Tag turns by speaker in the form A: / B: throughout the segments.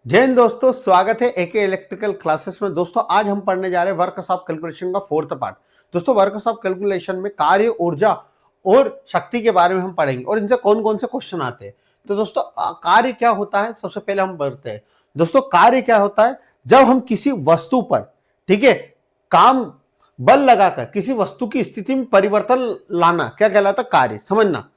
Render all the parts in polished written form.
A: जय हिंद दोस्तों, स्वागत है एके इलेक्ट्रिकल क्लासेस में। दोस्तों आज हम पढ़ने जा रहे हैं वर्कस ऑफ कैलकुलेशन का फोर्थ पार्ट। दोस्तों वर्कस ऑफ कैलकुलेशन में कार्य, ऊर्जा और शक्ति के बारे में हम पढ़ेंगे और इनसे कौन कौन से क्वेश्चन आते हैं। तो दोस्तों कार्य क्या होता है, सबसे पहले हम पढ़ते हैं। दोस्तों कार्य क्या होता है, जब हम किसी वस्तु पर, ठीक है, काम बल लगाकर किसी वस्तु की स्थिति में परिवर्तन लाना क्या कहलाता है, कार्य। समझना,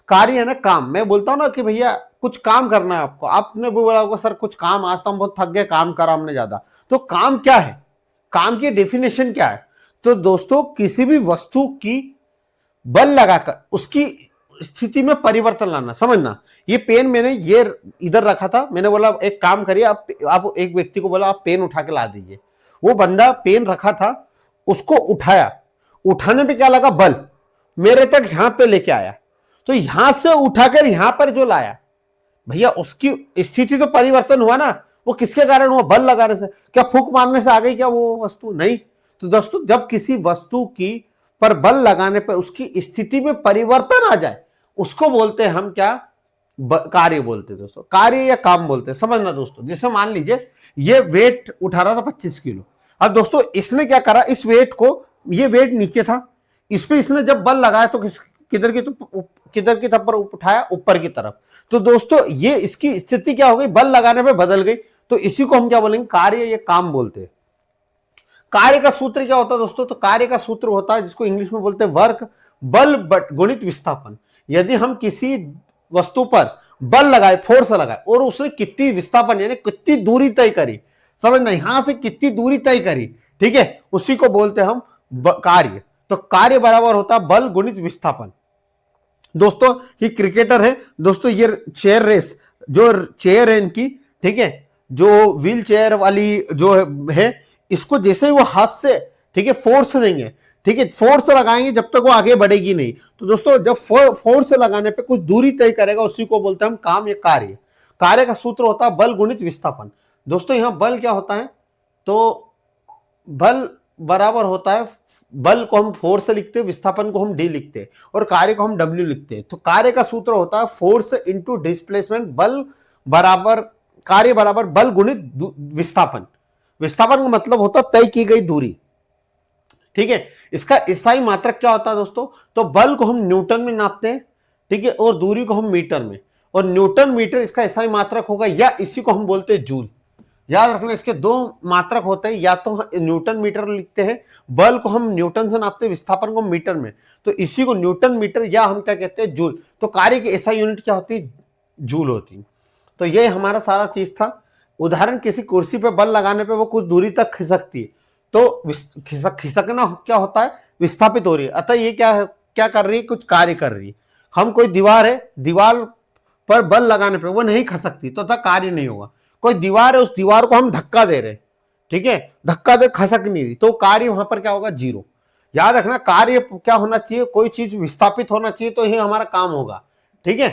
A: कार्य है ना काम। मैं बोलता हूं ना कि भैया कुछ काम करना है आपको, आपने भी बोला होगा सर कुछ काम, आज तो हम बहुत थक गए, काम करा हमने ज्यादा। तो काम क्या है, काम की डेफिनेशन क्या है। तो दोस्तों किसी भी वस्तु की बल लगाकर उसकी स्थिति में परिवर्तन लाना। समझना, ये पेन मैंने ये इधर रखा था, मैंने बोला एक काम करिए, आप एक व्यक्ति को बोला आप पेन उठा के ला दीजिए। वो बंदा पेन रखा था, उसको उठाया, उठाने पे क्या लगा, बल मेरे तक यहां पे लेके आया। तो यहां से उठाकर यहां पर जो लाया, भैया उसकी स्थिति तो परिवर्तन हुआ ना। वो किसके कारण हुआ, बल लगाने से। क्या फूंक मारने से आ गई क्या वो वस्तु, नहीं। तो दोस्तों जब किसी वस्तु की पर बल लगाने पर उसकी स्थिति में परिवर्तन आ जाए, उसको बोलते हैं हम क्या, कार्य बोलते हैं दोस्तों, कार्य या काम बोलते हैं। समझना दोस्तों, जैसे मान लीजिए ये वेट उठा रहा था 25 किलो। अब दोस्तों इसने क्या करा, इस वेट को, ये वेट नीचे था, इस पे इसने जब बल लगाया तो किधर की, तो किधर की तरफ उठाया, ऊपर की तरफ। तो दोस्तों ये इसकी स्थिति क्या हो गई, बल लगाने पे बदल गई। तो इसी को हम क्या बोलेंगे, कार्य या काम बोलते हैं। कार्य का सूत्र क्या होता है दोस्तों, तो कार्य का सूत्र होता है जिसको इंग्लिश में बोलते हैं वर्क बल गुणित विस्थापन। यदि हम किसी वस्तु पर बल लगाए, फोर्स लगाए, और उसने कितनी विस्थापन यानी कितनी दूरी तय करी, समझना, यहां से कितनी दूरी तय करी, ठीक है, उसी को बोलते हैं हम कार्य। तो कार्य बराबर होता है बल गुणित विस्थापन। दोस्तों ये क्रिकेटर है दोस्तों, ये चेयर रेस, जो चेयर है इनकी, ठीक है, जो व्हील चेयर वाली जो है, इसको जैसे ही वो हाथ से, ठीक है, फोर्स देंगे, ठीक है, फोर्स लगाएंगे, जब तक वो आगे बढ़ेगी नहीं। तो दोस्तों जब फोर्स लगाने पे कुछ दूरी तय करेगा, उसी को बोलते हैं हम काम या कार्य। कार्य का सूत्र होता है बल गुणित विस्थापन। दोस्तों यहां बल क्या होता है, तो बल बराबर होता है, बल को हम फोर्स से लिखते हैं, विस्थापन को हम डी लिखते हैं, और कार्य को हम डब्ल्यू लिखते हैं। तो कार्य का सूत्र होता है फोर्स इंटू डिस्प्लेसमेंट, बल बराबर, कार्य बराबर बल गुणित विस्थापन। विस्थापन का मतलब होता है तय की गई दूरी, ठीक है। इसका स्थायी मात्रक क्या होता है दोस्तों, तो बल को हम न्यूटन में नापते हैं, ठीक है, और दूरी को हम मीटर में, और न्यूटन मीटर इसका स्थायी मात्रक होगा, या इसी को हम बोलते हैं जूल। याद रखना, इसके दो मात्रक होते हैं, या तो न्यूटन मीटर लिखते हैं, बल को हम न्यूटन से नापते हैं, विस्थापन को मीटर में, तो इसी को न्यूटन मीटर या हम क्या कहते हैं, जूल। तो कार्य की ऐसा यूनिट क्या होती है, जूल होती। तो ये हमारा सारा चीज था। उदाहरण, किसी कुर्सी पे बल लगाने पे वो कुछ दूरी तक खिसकती है, तो खिसकना क्या होता है, विस्थापित हो रही है। अतः ये क्या कर रही है, कुछ कार्य कर रही है। हम कोई दीवार है, दीवार पर बल लगाने पे वो नहीं खसकती, तो कार्य नहीं होगा। कोई दीवार है, उस दीवार को हम धक्का दे रहे हैं, ठीक है, धक्का दे, खसक नहीं रही, तो कार्य वहां पर क्या होगा, जीरो। याद रखना, कार्य क्या होना चाहिए, कोई चीज विस्थापित होना चाहिए, तो ये हमारा काम होगा, ठीक है।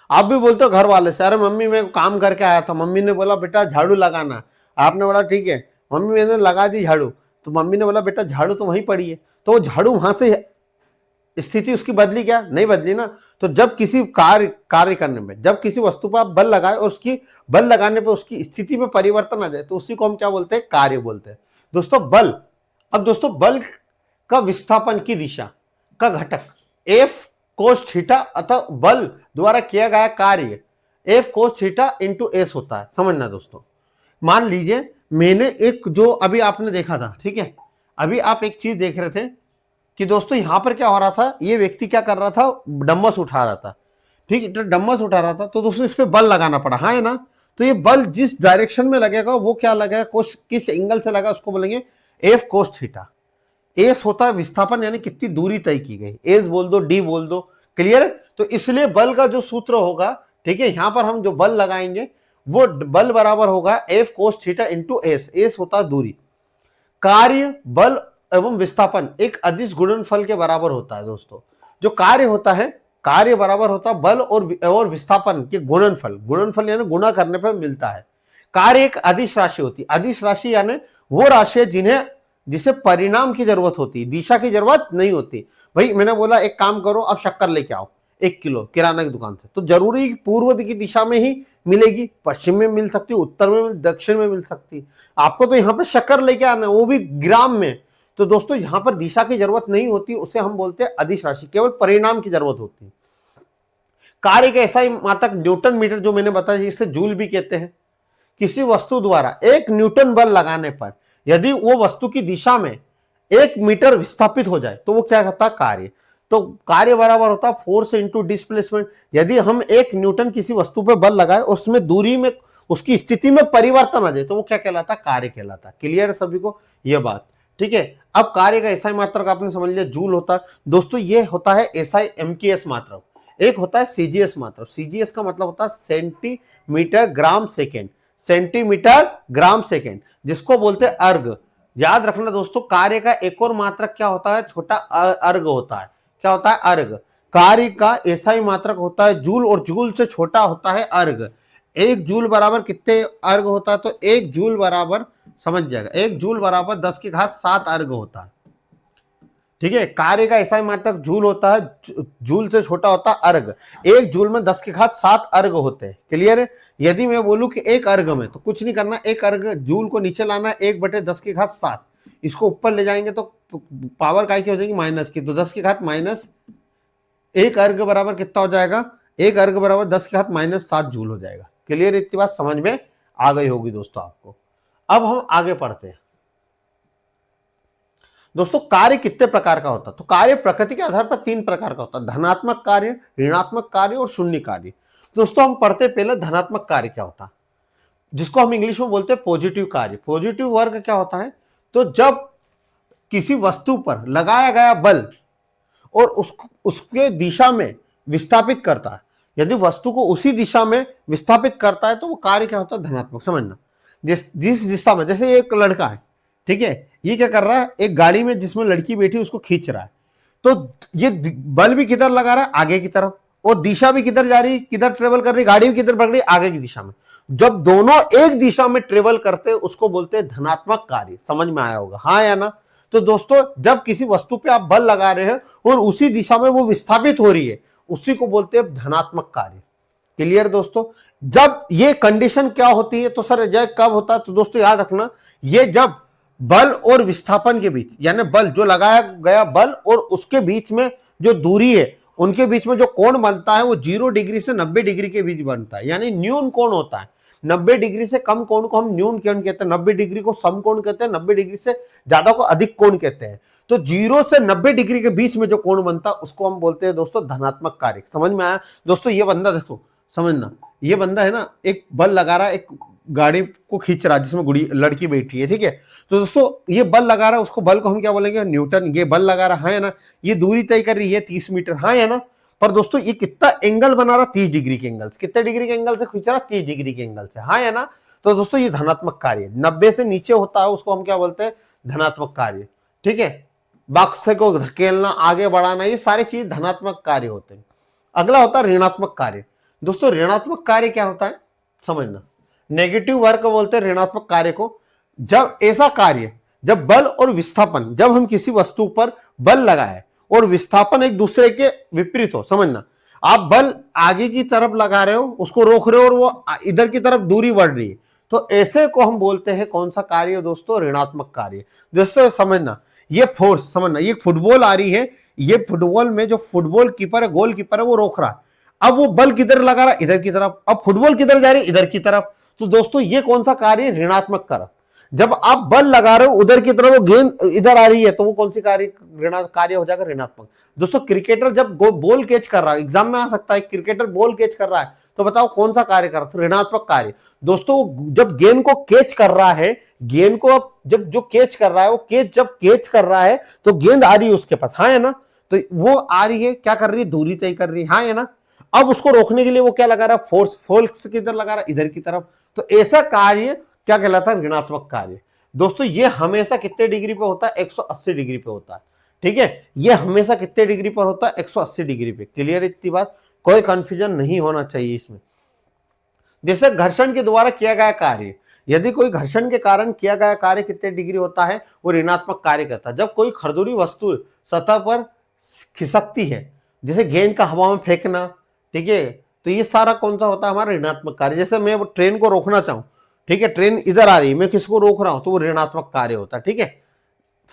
A: आप भी बोलते हो घर वाले से, अरे मम्मी मैं काम करके आया था, मम्मी ने बोला बेटा झाड़ू लगाना, आपने बोला ठीक है, मम्मी मैंने लगा दी झाड़ू, तो मम्मी ने बोला बेटा झाड़ू तो वहीं पड़ी है, तो वो झाड़ू वहां से, स्थिति उसकी बदली क्या, नहीं बदली ना। तो जब किसी कार्य करने में, जब किसी वस्तु पर आप बल लगाए और उसकी बल लगाने पर उसकी स्थिति में परिवर्तन आ जाए, तो उसी को हम क्या बोलते हैं, कार्य बोलते हैं दोस्तों, बल। अब दोस्तों बल का विस्थापन की दिशा का घटक एफ कोस थीटा अथवा बल द्वारा किया गया कार्य F cos theta into S होता है। समझना दोस्तों, मान लीजिए मैंने एक, जो अभी आपने देखा था, ठीक है, अभी आप एक चीज देख रहे थे कि दोस्तों यहां पर क्या हो रहा था, ये व्यक्ति क्या कर रहा था, डम्बस उठा रहा था, ठीक है, तो डम्बस उठा रहा था, तो दोस्तों इस पे बल लगाना पड़ा, हाँ है ना। तो ये बल जिस डायरेक्शन में लगेगा वो क्या लगेगा, किस एंगल से लगा, उसको बोलेंगे एफ कोस थीटा। एस होता है विस्थापन, यानी कितनी दूरी तय की गई, एस बोल दो, डी बोल दो, क्लियर। तो इसलिए बल का जो सूत्र होगा, ठीक है, यहां पर हम जो बल लगाएंगे वो बल बराबर होगा F cos theta into S. S होता है दूरी। कार्य, बल एवं विस्थापन एक अदिश गुणनफल के बराबर होता है दोस्तों। जो कार्य होता है, कार्य बराबर होता है बल और विस्थापन के गुणनफल। गुणनफल यानी गुणा करने पर मिलता है। कार्य एक अदिश राशि होती है। अदिश राशि यानी वो राशि है जिसे परिणाम की जरूरत होती है, दिशा की जरूरत नहीं होती। भाई मैंने बोला एक काम करो, अब शक्कर लेके आओ, 1 किलो किराना की दुकान से, तो जरूरी पूर्व की दिशा में ही मिलेगी, पश्चिम में मिल सकती है, उत्तर में, दक्षिण में मिल सकती है। आपको तो यहाँ पे शक्कर लेके आना है, वो भी ग्राम में। तो दोस्तों यहाँ पर दिशा की जरूरत नहीं होती, उसे हम बोलते हैं अदिश राशि, केवल परिणाम की जरूरत होती है। कार्य का ऐसा ही मात्रक न्यूटन मीटर जो मैंने बताया, जिसे जूल भी कहते हैं। किसी वस्तु द्वारा 1 न्यूटन बल लगाने पर यदि वो वस्तु की दिशा में 1 मीटर विस्थापित हो जाए तो वो क्या कहता है, कार्य। तो कार्य बराबर होता है फोर्स इंटू डिस्प्लेसमेंट। यदि हम 1 न्यूटन किसी वस्तु पर बल लगाए, उसमें दूरी में, उसकी स्थिति में परिवर्तन आ जाए, तो वो क्या कहलाता है, कार्य कहलाता है। क्लियर है सभी को ये बात, ठीक है। अब कार्य का एसआई मात्रक आपने समझ लिया, जूल होता है। दोस्तों ये होता है एसआई एमकेएस मात्रक, एक होता है सीजीएस मात्रक। सीजीएस का मतलब होता है centimetre gram second, centimetre gram second, जिसको बोलते हैं अर्ग। याद रखना दोस्तों, कार्य का एक और मात्रक क्या होता है, छोटा अर्ग होता है। क्या होता है, अर्ग। कार्य का एसआई मात्रक होता है जूल, और जूल से छोटा होता है अर्ग। 1 जूल बराबर कितने अर्ग होता है, तो 1 जूल बराबर, समझ जाएगा, 1 जूल बराबर 10 की घात 7 अर्ग होता है, ठीक है। कार्य का एसआई मात्रक जूल होता है, जूल से छोटा होता है अर्ग। 1 जूल में 10 की घात 7 अर्ग होते हैं। क्लियर है। यदि मैं बोलूं कि 1 अर्ग में, तो कुछ नहीं करना, 1 अर्ग जूल को नीचे लाना, 1/10 की घात 7, इसको ऊपर ले जाएंगे तो पावर काय की हो जाएगी, माइनस की, तो 10 की घात माइनस 1 अर्ग बराबर कितना हो जाएगा, 1 अर्ग बराबर 10 की घात -7 जूल हो जाएगा। क्लियर, इतनी बात समझ में आ गई होगी दोस्तों आपको। अब हम आगे पढ़ते हैं दोस्तों, कार्य कितने प्रकार का होता है। तो कार्य प्रकृति के आधार पर 3 प्रकार का होता है, धनात्मक कार्य, ऋणात्मक कार्य और शून्य कार्य। दोस्तों हम पढ़ते पहले धनात्मक कार्य क्या होता है, जिसको हम इंग्लिश में बोलते हैं पॉजिटिव कार्य। पॉजिटिव वर्ग क्या होता है, तो जब किसी वस्तु पर लगाया गया बल और उसके दिशा में विस्थापित करता है, यदि वस्तु को उसी दिशा में विस्थापित करता है तो वो कार्य क्या होता है, धनात्मक। समझना, जिस दिशा में, जैसे एक लड़का है, ठीक है, ये क्या कर रहा है, एक गाड़ी में जिसमें लड़की बैठी उसको खींच रहा है, तो ये बल भी किधर लगा रहा है, आगे की तरफ, और दिशा भी किधर जा रही है, किधर ट्रेवल कर रही, गाड़ी भी किधर बढ़ रही है, आगे की दिशा में। जब दोनों एक दिशा में ट्रेवल करते हैं उसको बोलते हैं धनात्मक कार्य। समझ में आया होगा, हाँ या ना। तो दोस्तों जब किसी वस्तु पे आप बल लगा रहे हैं और उसी दिशा में वो विस्थापित हो रही है, उसी को बोलते हैं धनात्मक कार्य। क्लियर दोस्तों। जब ये कंडीशन क्या होती है, तो सर जय कब होता है, तो दोस्तों याद रखना, ये जब बल और विस्थापन के बीच, यानी बल जो लगाया गया बल और उसके बीच में जो दूरी है, उनके बीच में जो कोण बनता है वो 0 डिग्री से 90 डिग्री के बीच बनता है, यानी न्यून कोण होता है। 90 डिग्री से कम कोण को हम न्यून कोण कहते हैं, 90 डिग्री को सम कोण कहते हैं, 90 डिग्री से ज्यादा को अधिक कोण कहते हैं। तो 0 से 90 डिग्री के बीच में जो कोण बनता है उसको हम बोलते हैं दोस्तों धनात्मक कार्य। समझ में आया दोस्तों। ये बंदा देखो, समझना, ये बंदा है ना, एक बल लगा रहा है, एक गाड़ी को खींच रहा है जिसमें लड़की बैठी है, ठीक है। तो दोस्तों ये बल लगा रहा है, उसको बल को हम क्या बोलेंगे, न्यूटन। ये बल लगा रहा है ना, ये दूरी तय कर रही है 30 मीटर, हाँ है ना। पर दोस्तों ये कितना एंगल बना रहा, 30 डिग्री के एंगल से। कितने डिग्री के एंगल से खींच रहा, 30 डिग्री के एंगल से, हाँ है ना। तो दोस्तों ये धनात्मक कार्य, 90 से नीचे होता है उसको हम क्या बोलते हैं, धनात्मक कार्य, ठीक है। बक्स को धकेलना, आगे बढ़ाना, ये सारी चीज धनात्मक कार्य होते हैं। अगला होता है ऋणात्मक कार्य। दोस्तों ऋणात्मक कार्य क्या होता है, समझना, नेगेटिव वर्क बोलते हैं ऋणात्मक कार्य को। जब ऐसा कार्य, जब बल और विस्थापन, जब हम किसी वस्तु पर बल लगाए और विस्थापन एक दूसरे के विपरीत हो, समझना, आप बल आगे की तरफ लगा रहे हो, उसको रोक रहे हो और वो इधर की तरफ दूरी बढ़ रही है, तो ऐसे को हम बोलते हैं कौन सा कार्य दोस्तों, ऋणात्मक कार्य। दोस्तों समझना, ये फोर्स, समझना, ये फुटबॉल आ रही है, ये फुटबॉल में जो फुटबॉल कीपर है, गोल कीपर है, वो रोक रहा है, अब वो बल किधर लगा रहा है, इधर की तरफ, अब फुटबॉल किधर जा रही है, इधर की तरफ। तो दोस्तों ये कौन सा कार्य, ऋणात्मक कार्य। जब आप बल लगा रहे हो उधर की तरफ, वो गेंद इधर आ रही है, तो वो कौन सी कार्य हो जाएगा, ऋणात्मक। दोस्तों क्रिकेटर जब बॉल कैच कर रहा है, एग्जाम में आ सकता है, क्रिकेटर बॉल कैच कर रहा है, तो बताओ कौन सा कार्य कर रहा है, ऋणात्मक कार्य। दोस्तों जब गेंद को कैच कर रहा है, गेंद को जब जो कैच कर रहा है, वो जब कैच कर रहा है तो गेंद आ रही है उसके पास, हाँ है ना। तो वो आ रही है, क्या कर रही है, दूरी तय कर रही है, हाँ है ना। अब उसको रोकने के लिए वो क्या लगा रहा है, फोर्स किधर लगा रहा है, इधर की तरफ। तो ऐसा कार्य क्या कहलाता है, ऋणात्मक कार्य। दोस्तों ये हमेशा कितने डिग्री पे होता है, 180 डिग्री पे होता है, ठीक है। ये हमेशा कितने डिग्री पर होता है, 180 डिग्री पे। क्लियर इतनी बात, कोई कंफ्यूजन नहीं होना चाहिए इसमें। जैसे घर्षण के द्वारा किया गया कार्य, यदि कोई घर्षण के कारण किया गया कार्य कितने डिग्री होता है, वो ऋणात्मक कार्य करता है। जब कोई खरदूरी वस्तु सतह पर खिसकती है जैसे गेंद का हवा में फेंकना, ठीक है, तो ये सारा कौन सा होता है हमारा ऋणात्मक कार्य। जैसे मैं वो ट्रेन को रोकना चाहूं, ठीक है, ट्रेन इधर आ रही है, मैं किसको रोक रहा हूं, तो वो ऋणात्मक कार्य होता है, ठीक है,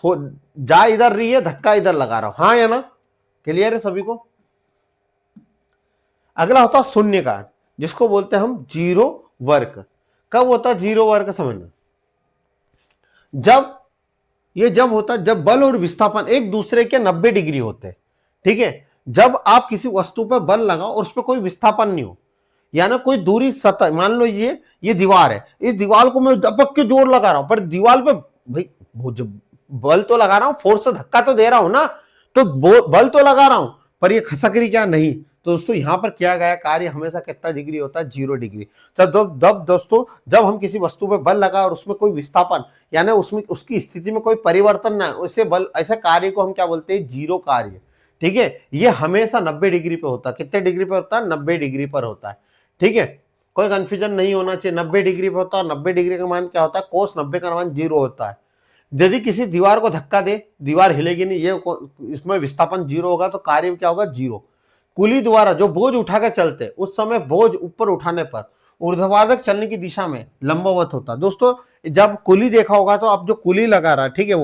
A: जा इधर रही है, धक्का इधर लगा रहा हूं, हाँ या ना, क्लियर है सभी को। अगला होता है शून्य कार्य, जिसको बोलते हैं हम जीरो वर्क। कब होता है जीरो वर्क समझना, जब होता है जब बल और विस्थापन एक दूसरे के 90 डिग्री होते हैं, ठीक है, जब आप किसी वस्तु पर बल लगाओ और उस पर कोई विस्थापन नहीं हो, या ना कोई दूरी सतह, मान लो ये दीवार है, इस दीवार को मैं दबक के जोर लगा रहा हूं, पर दीवार पे भाई बल तो लगा रहा हूं, फोर्स से धक्का तो दे रहा हूं ना, तो बल तो लगा रहा हूं, पर ये खसक रही क्या नहीं। तो दोस्तों यहां पर किया गया कार्य हमेशा कितना डिग्री होता है, 0 डिग्री। तब दोस्तों जब हम किसी वस्तु पर बल लगा और उसमें कोई विस्थापन यानी उसमें उसकी स्थिति में कोई परिवर्तन ना है, उसे बल ऐसे कार्य को हम क्या बोलते हैं, जीरो कार्य, ठीक है। ये हमेशा 90 डिग्री पे होता है। कितने डिग्री पे होता है, 90 डिग्री पर होता है, ठीक है, कोई कंफ्यूजन नहीं होना चाहिए। 90 डिग्री पे होता है। 90 डिग्री का मान क्या होता है, कोस 90 का मान 0 होता है। यदि किसी दीवार को धक्का दे, दीवार हिलेगी नहीं, ये इसमें विस्थापन 0 होगा, तो कार्य क्या होगा, 0। कुली द्वारा जो बोझ उठा के चलते, उस समय बोझ ऊपर उठाने पर ऊर्ध्वाधर चलने की दिशा में लंबवत होता है। दोस्तों जब कुली देखा होगा तो आप जो कुली लगा रहा है, ठीक है,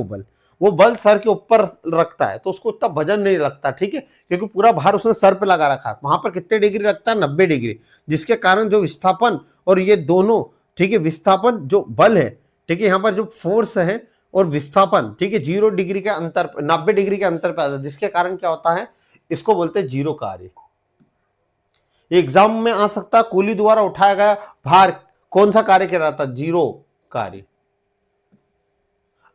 A: वो बल सर के ऊपर रखता है, तो उसको उतना वजन नहीं लगता, ठीक है, क्योंकि पूरा भार उसने सर पे लगा रखा है। वहां पर कितने डिग्री लगता है, 90 डिग्री, जिसके कारण जो विस्थापन और ये दोनों, ठीक है, विस्थापन जो बल है, ठीक है, यहाँ पर जो फोर्स है और विस्थापन, ठीक है, 0 डिग्री के अंतर, 90 डिग्री के अंतर पे आता है, जिसके कारण क्या होता है, इसको बोलते हैं जीरो कार्य। एग्जाम में आ सकता है, कुली द्वारा उठाया गया भार कौन सा कार्य कर रहा था, जीरो कार्य।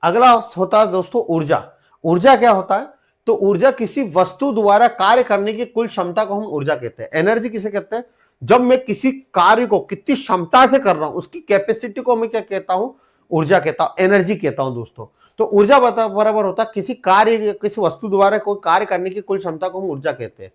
A: अगला होता है दोस्तों ऊर्जा। ऊर्जा क्या होता है, तो ऊर्जा किसी वस्तु द्वारा कार्य करने की कुल क्षमता को हम ऊर्जा कहते हैं। एनर्जी किसे कहते हैं, जब मैं किसी कार्य को कितनी क्षमता से कर रहा हूं, उसकी कैपेसिटी को मैं क्या कहता हूं, ऊर्जा कहता हूं, एनर्जी कहता हूं दोस्तों। तो ऊर्जा बराबर होता है किसी कार्य, किसी वस्तु द्वारा कोई कार्य करने की कुल क्षमता को हम ऊर्जा कहते हैं।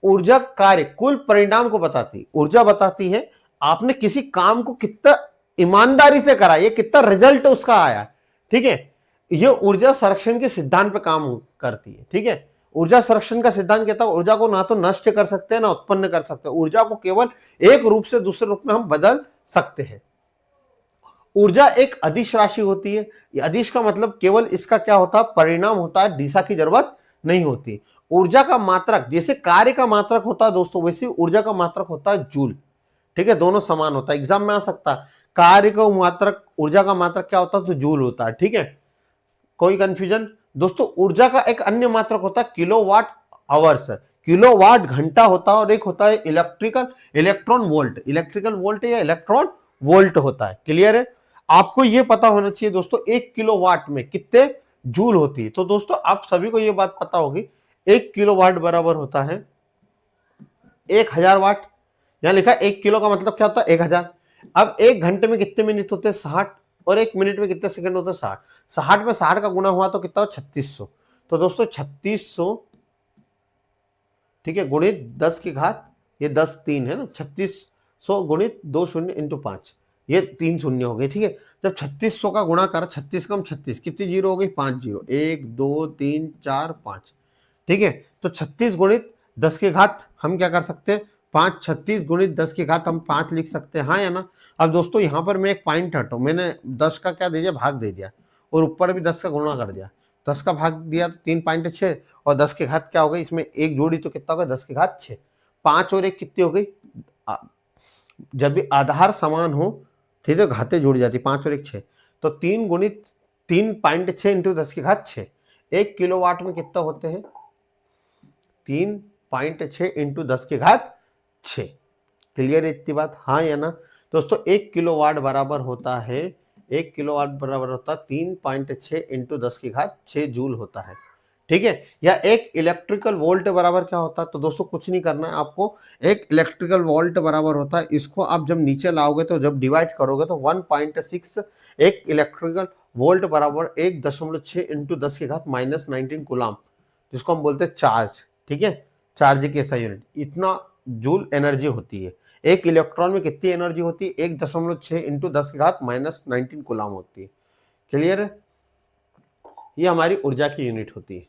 A: ऊर्जा कार्य कुल परिणाम को बताती है। ऊर्जा बताती है आपने किसी काम को कितना ईमानदारी से करा, ये कितना रिजल्ट उसका आया, ठीक है। ये ऊर्जा संरक्षण के सिद्धांत पे काम करती है, ठीक है। ऊर्जा संरक्षण का सिद्धांत कहता है ऊर्जा को ना तो नष्ट कर सकते हैं ना उत्पन्न कर सकते हैं, ऊर्जा को केवल एक रूप से दूसरे रूप में हम बदल सकते हैं। ऊर्जा एक अदिश राशि होती है। अदिश का मतलब केवल इसका क्या होता है, परिणाम होता है, दिशा की जरूरत नहीं होती। ऊर्जा का मात्रक जैसे कार्य का मात्रक होता है दोस्तों, वैसे ऊर्जा का मात्रक होता है जूल, ठीक है, दोनों समान होता है। एग्जाम में आ सकता है कार्य का मात्रक, ऊर्जा का मात्रक क्या होता है, तो जूल होता है, ठीक है, कोई कंफ्यूजन। दोस्तों ऊर्जा का एक अन्य मात्रक होता है किलोवाट आवर्स, किलोवाट घंटा होता है, और एक होता है इलेक्ट्रॉन वोल्ट, इलेक्ट्रिकल वोल्ट या इलेक्ट्रॉन वोल्ट होता है, क्लियर है। आपको यह पता होना चाहिए दोस्तों 1 किलोवाट में कितने जूल होती है। तो दोस्तों आप सभी को यह बात पता होगी 1 किलोवाट बराबर होता है 1000 वाट। यहां लिखा 1 किलो का मतलब क्या होता है, 1000। अब 1 घंटे में कितने मिनट होते हैं, 60, और 1 मिनट में कितने सेकंड होते हैं, 60। 60 में 60 का गुना हुआ तो कितना हो, 3600। तो दोस्तों 3600, ठीक है, गुणित 10 की घात, ये 10 3 है ना, 3600 गुणित 2 शून्य इंटू 5, ये 3 शून्य हो गए, ठीक है। जब 3600 का गुणा करा, 36 कम 36, कितनी जीरो हो गई, 5 जीरो, 1 2 3 4 5, ठीक है। तो 36 गुणित 10 की घात हम क्या कर सकते हैं, 5, 36 गुणित 10 की घात हम 5 लिख सकते हैं, हाँ या ना। अब दोस्तों यहां पर मैं एक पॉइंट हटाऊं, मैंने 10 का क्या दे दिया, भाग दे दिया, और ऊपर भी 10 का गुणा कर दिया, 10 का भाग दिया तो 3.6, और 10 की घात क्या हो गई, इसमें एक जोड़ी तो कितना होगा, 10 की घात 6, 5 और 1 कितनी हो गई, जब भी आधार समान हो, ठीक है, घातें जुड़ जाती, 5 और 1 6, तो 3 गुणित 3.6 इंटू 10 की घात 6, 1 किलोवाट में कितना होते हैं, 3.6 इंटू 10 की घात 6, क्लियर है इतनी बात, हाँ या ना। दोस्तों 1 किलोवाट बराबर होता है, 1 किलोवाट बराबर होता है 3.6 इंटू 10 की घात 6 जूल होता है, ठीक है। या एक इलेक्ट्रिकल वोल्ट बराबर क्या होता है, तो दोस्तों कुछ नहीं करना है आपको, एक इलेक्ट्रिकल वोल्ट बराबर होता है, इसको आप जब नीचे लाओगे तो जब डिवाइड करोगे तो 1.6, एक इलेक्ट्रिकल वोल्ट बराबर 1.6 इंटू 10 की घात -19 कूलम, जिसको हम बोलते हैं चार्ज, ठीक है, चार्ज की ऐसा यूनिट, इतना जूल एनर्जी होती है। एक इलेक्ट्रॉन में कितनी एनर्जी होती है, 1.6 इंटू 10 की घात -19 कूलम होती है, क्लियर है। ये हमारी ऊर्जा की यूनिट होती है।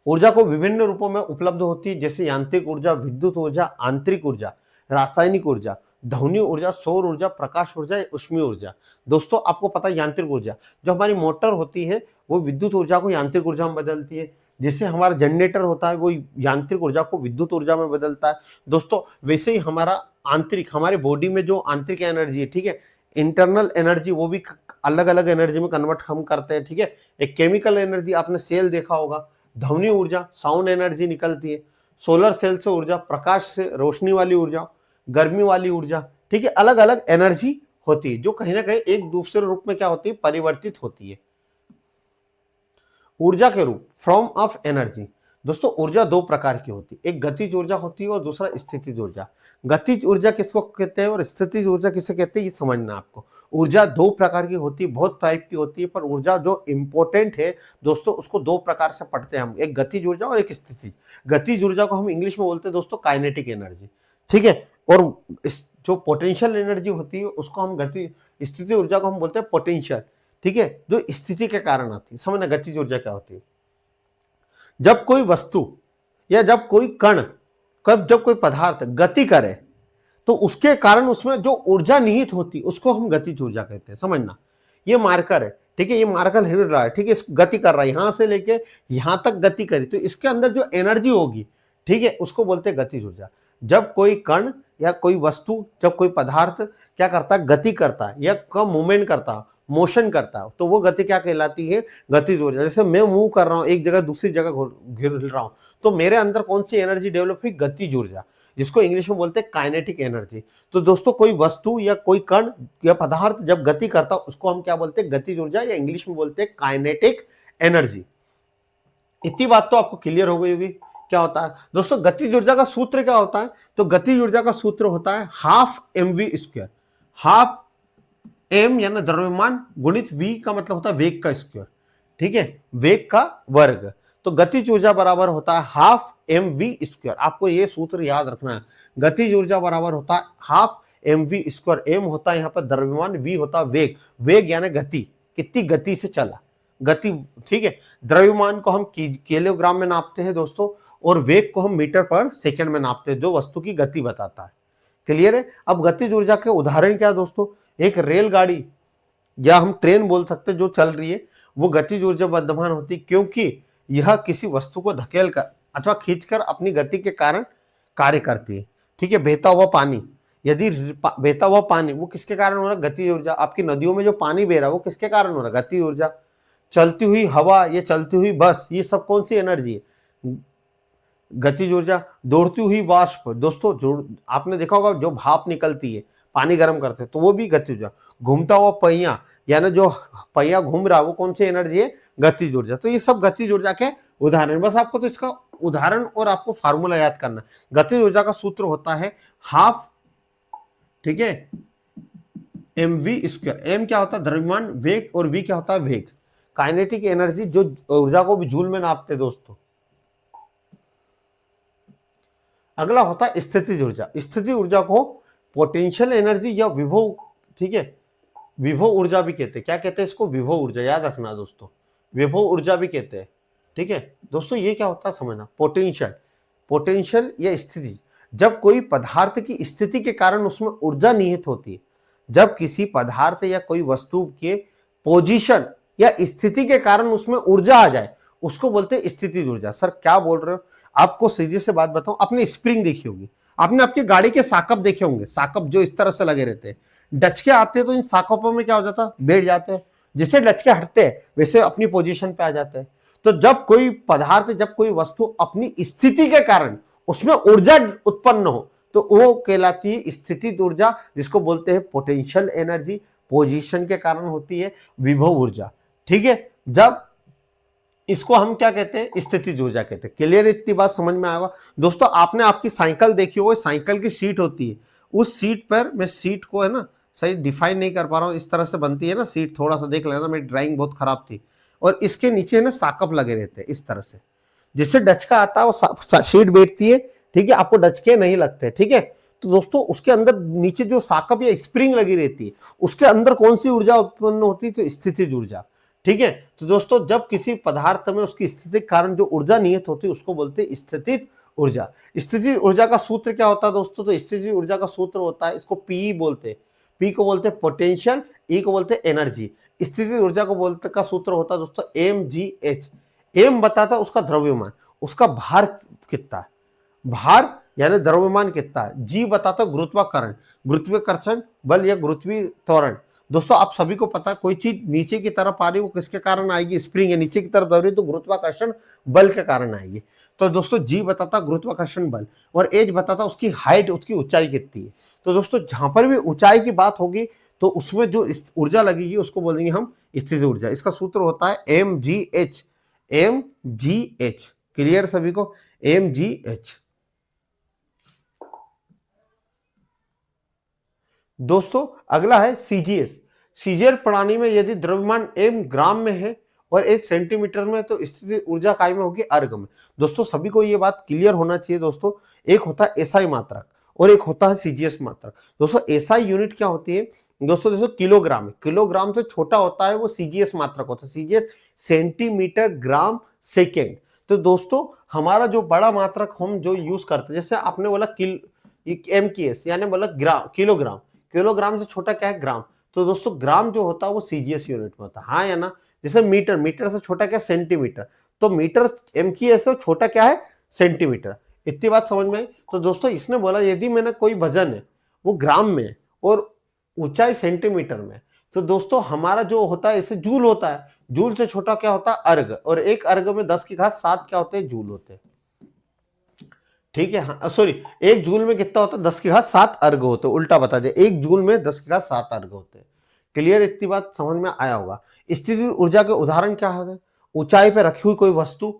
A: ऊर्जा को विभिन्न रूपों में उपलब्ध होती है, जैसे यांत्रिक ऊर्जा, विद्युत ऊर्जा, आंतरिक ऊर्जा, रासायनिक ऊर्जा, ध्वनि ऊर्जा, सौर ऊर्जा, प्रकाश ऊर्जा, ऊष्मीय ऊर्जा। दोस्तों आपको पता है यांत्रिक ऊर्जा, जो हमारी मोटर होती है वो विद्युत ऊर्जा को यांत्रिक ऊर्जा में बदलती है, जैसे हमारा जनरेटर होता है वो यांत्रिक ऊर्जा को विद्युत ऊर्जा में बदलता है। दोस्तों वैसे ही हमारा आंतरिक, हमारे बॉडी में जो आंतरिक एनर्जी है, ठीक है, इंटरनल एनर्जी, वो भी अलग अलग एनर्जी में कन्वर्ट हम करते हैं, ठीक है। एक केमिकल एनर्जी, आपने सेल देखा होगा, ध्वनि ऊर्जा, साउंड एनर्जी निकलती है, सोलर सेल से ऊर्जा, प्रकाश से रोशनी वाली ऊर्जा, गर्मी वाली ऊर्जा, ठीक है, अलग अलग एनर्जी होती है जो कहीं ना कहीं एक दूसरे रूप में क्या होती है, परिवर्तित होती है। ऊर्जा के रूप, फॉर्म ऑफ एनर्जी। दोस्तों ऊर्जा दो प्रकार की होती है, एक गतिज ऊर्जा होती है और दूसरा स्थितिज ऊर्जा। गतिज ऊर्जा किसको कहते हैं और स्थितिज ऊर्जा किसे कहते हैं, ये समझना आपको। ऊर्जा दो प्रकार की होती है, बहुत टाइप की होती है, पर ऊर्जा जो इंपॉर्टेंट है दोस्तों उसको दो प्रकार से पढ़ते हैं हम, एक गतिज ऊर्जा और एक स्थितिज। गतिज ऊर्जा को हम इंग्लिश में बोलते हैं दोस्तों काइनेटिक एनर्जी, ठीक है, और जो पोटेंशियल एनर्जी होती है उसको हम स्थिति ऊर्जा को हम बोलते हैं पोटेंशियल, ठीक है, जो स्थिति के कारण आती है। समझना गतिज ऊर्जा क्या होती है। जब कोई वस्तु या जब कोई कण, जब कोई पदार्थ गति करे तो उसके कारण उसमें जो ऊर्जा निहित होती है उसको हम गतिज ऊर्जा कहते हैं। समझना, ये मार्कर है, ठीक है, ये मार्कर हिल रहा है, ठीक है, गति कर रहा है, यहां से लेके यहां तक गति करी तो इसके अंदर जो एनर्जी होगी, ठीक है, उसको बोलते हैं गतिज ऊर्जा। जब कोई कण या कोई वस्तु, जब कोई पदार्थ क्या करता है, गति करता है या मूवमेंट करता है, मोशन करता है, तो वो गति क्या कहलाती है, गतिज ऊर्जा। जैसे मैं मूव कर रहा हूं एक जगह दूसरी जगह हिल रहा हूं, तो मेरे अंदर कौन सी एनर्जी डेवलप हुई, गतिज ऊर्जा, जिसको इंग्लिश में बोलते हैं काइनेटिक एनर्जी। तो दोस्तों कोई वस्तु या कोई कण या पदार्थ जब गति करता है उसको हम क्या बोलते हैं, गतिज ऊर्जा, या इंग्लिश में बोलते हैं काइनेटिक एनर्जी। इतनी बात तो आपको क्लियर हो गई होगी क्या होता है। दोस्तों गतिज ऊर्जा का सूत्र क्या होता है, तो गतिज ऊर्जा का सूत्र होता है हाफ mv²। हाफ m यानी द्रव्यमान गुणित v का मतलब होता है वेग का स्क्वायर, ठीक है, वेग का वर्ग। तो गतिज ऊर्जा बराबर होता है हाफ mv²। आपको ये सूत्र याद रखना है, गतिज ऊर्जा बराबर होता है हाफ mv²। m होता है यहाँ पर द्रव्यमान, v होता है वेग, वेग यानी गति, कितनी गति से चला, गति, ठीक है। द्रव्यमान को हम किलोग्राम में नापते हैं दोस्तों, और वेग को हम मीटर पर सेकंड में नापते हैं, जो वस्तु की गति बताता है। क्लियर है। अब गतिज ऊर्जा के उदाहरण क्या दोस्तों, एक रेलगाड़ी या हम ट्रेन बोल सकते हैं जो चल रही है, वो गतिज ऊर्जा विद्यमान होती है, क्योंकि यह किसी वस्तु को धकेल कर अथवा खींचकर अपनी गति के कारण कार्य करती है, ठीक है। बहता हुआ पानी, यदि बहता हुआ पानी वो किसके कारण हो रहा है, गतिज ऊर्जा। आपकी नदियों में जो पानी बह रहा है वो किसके कारण हो रहा है, गतिज ऊर्जा। चलती हुई हवा या चलती हुई बस, ये सब कौन सी एनर्जी है, गतिज ऊर्जा। दौड़ती हुई वाष्प, दोस्तों जो आपने देखा होगा जो भाप निकलती है पानी गर्म करते हैं, तो वो भी गतिज ऊर्जा। घूमता हुआ पहिया, यानी जो पहिया घूम रहा है वो कौन सी एनर्जी है, गतिज ऊर्जा। तो ये सब गतिज ऊर्जा के उदाहरण, बस आपको तो इसका उदाहरण और आपको फार्मूला याद करना। गतिज ऊर्जा का सूत्र होता है हाफ, ठीक है, mv²। m क्या होता है द्रव्यमान, वेग, और v क्या होता है वेग। काइनेटिक एनर्जी जो ऊर्जा को भी जूल में नापते दोस्तों। अगला होता है स्थितिज ऊर्जा। स्थितिज ऊर्जा को पोटेंशियल एनर्जी या विभव, ठीक है, विभव ऊर्जा भी कहते हैं। क्या कहते हैं इसको, विभव ऊर्जा, याद रखना दोस्तों, विभव ऊर्जा भी कहते हैं, ठीक है। दोस्तों ये क्या होता है समझना, पोटेंशियल, पोटेंशियल या स्थिति, जब कोई पदार्थ की स्थिति के कारण उसमें ऊर्जा निहित होती है। जब किसी पदार्थ या कोई वस्तु के पोजीशन या स्थिति के कारण उसमें ऊर्जा आ जाए उसको बोलते हैं स्थितिज ऊर्जा। सर क्या बोल रहे हो, आपको सीधी से बात बताऊं, आपने स्प्रिंग देखी होगी, आपने आपकी गाड़ी के साकप देखे होंगे, साकप जो इस तरह से लगे रहते हैं, डचके आते हैं तो इन साकपों में क्या हो जाता है, बैठ जाते हैं, जैसे डचके हटते हैं वैसे अपनी पोजीशन पे आ जाते हैं। तो जब कोई पदार्थ, जब कोई वस्तु अपनी स्थिति के कारण उसमें ऊर्जा उत्पन्न हो तो वो कहलाती है स्थितिज ऊर्जा, जिसको बोलते हैं पोटेंशियल एनर्जी। पोजीशन के कारण होती है विभव ऊर्जा, ठीक है। जब इसको हम क्या कहते हैं, स्थितिज ऊर्जा कहते हैं। क्लियर, इतनी बात समझ में आएगा दोस्तों। आपने आपकी साइकिल देखी हो, साइकिल की सीट होती है, उस सीट पर, मैं सीट को है ना सही डिफाइन नहीं कर पा रहा हूँ, इस तरह से बनती है ना सीट, थोड़ा सा देख लेना, मेरी ड्राइंग बहुत खराब थी, और इसके नीचे ना साकप लगे रहते हैं इस तरह से, जिससे डचका आता है वो सीट बैठती है, ठीक है, आपको डचके नहीं लगते, ठीक है। तो दोस्तों उसके अंदर नीचे जो साकप या स्प्रिंग लगी रहती है उसके अंदर कौन सी ऊर्जा उत्पन्न होती है, तो स्थितिज ऊर्जा, ठीक है। तो दोस्तों जब किसी पदार्थ में उसकी स्थिति के कारण जो ऊर्जा निहित होती है उसको बोलते हैं स्थितिज ऊर्जा। स्थितिज ऊर्जा का सूत्र क्या होता है दोस्तों? तो स्थितिज ऊर्जा का सूत्र होता है, इसको पी बोलते हैं, पी को बोलते हैं पोटेंशियल, ई को बोलते हैं एनर्जी। स्थितिज ऊर्जा को बोलते का सूत्र होता है दोस्तों mgh। एम बताता है उसका द्रव्यमान, उसका भार कितना है, भार यानी द्रव्यमान कितना है। जी बताता है गुरुत्वाकर्षण, गुरुत्वाकर्षण बल या गुरुत्वीय त्वरण। दोस्तों आप सभी को पता है कोई चीज नीचे की तरफ आ रही है वो किसके कारण आएगी? स्प्रिंग है, नीचे की तरफ दब रही है तो गुरुत्वाकर्षण बल के कारण आएगी। तो दोस्तों जी बताता गुरुत्वाकर्षण बल और एच बताता उसकी हाइट, उसकी ऊंचाई कितनी है। तो दोस्तों जहां पर भी ऊंचाई की बात होगी तो उसमें जो ऊर्जा लगेगी उसको बोलेंगे हम स्थितिज ऊर्जा। इसका सूत्र होता है mgh। mgh क्लियर सभी को? mgh। दोस्तों अगला है सीजीएस। सीजीएस प्रणाली में यदि द्रव्यमान m ग्राम में है और 1 सेंटीमीटर में तो स्थितिज ऊर्जा काय में होगी? अर्घ में। दोस्तों सभी को ये बात क्लियर होना चाहिए दोस्तों, एक होता है एसआई मात्रक और एक होता है सीजीएस मात्रक। दोस्तों एसआई यूनिट क्या होती है दोस्तों? किलोग्राम है, किलोग्राम से छोटा होता है वो सीजीएस मात्रक होता है। CGS centimetre gram second. तो दोस्तों हमारा जो बड़ा मात्रक हम जो यूज करते हैं, जैसे आपने बोला MKS यानी बोला ग्राम, किलोग्राम, किलोग्राम से छोटा क्या है? ग्राम। तो दोस्तों ग्राम जो होता है वो सीजीएस यूनिट में होता है, हाँ या ना? जैसे मीटर, मीटर से छोटा क्या? सेंटीमीटर। तो मीटर MKS से छोटा क्या है? सेंटीमीटर। इतनी बात समझ में आई? तो दोस्तों इसने बोला यदि मैंने कोई वजन है वो ग्राम में और ऊंचाई सेंटीमीटर में, तो दोस्तों हमारा जो होता है इसे जूल होता है। जूल से छोटा क्या होता है? अर्घ। और एक अर्घ में 10⁻7 क्या होते हैं? जूल होते हैं। ठीक है, हाँ सॉरी, एक जूल में कितना होता है? 10⁻7 अर्घ होते हैं। उल्टा बता दिया, एक जूल में 10⁻7 अर्घ होते हैं। क्लियर? इतनी बात समझ में आया होगा। स्थितिज ऊर्जा के उदाहरण क्या है? ऊंचाई पे रखी हुई कोई वस्तु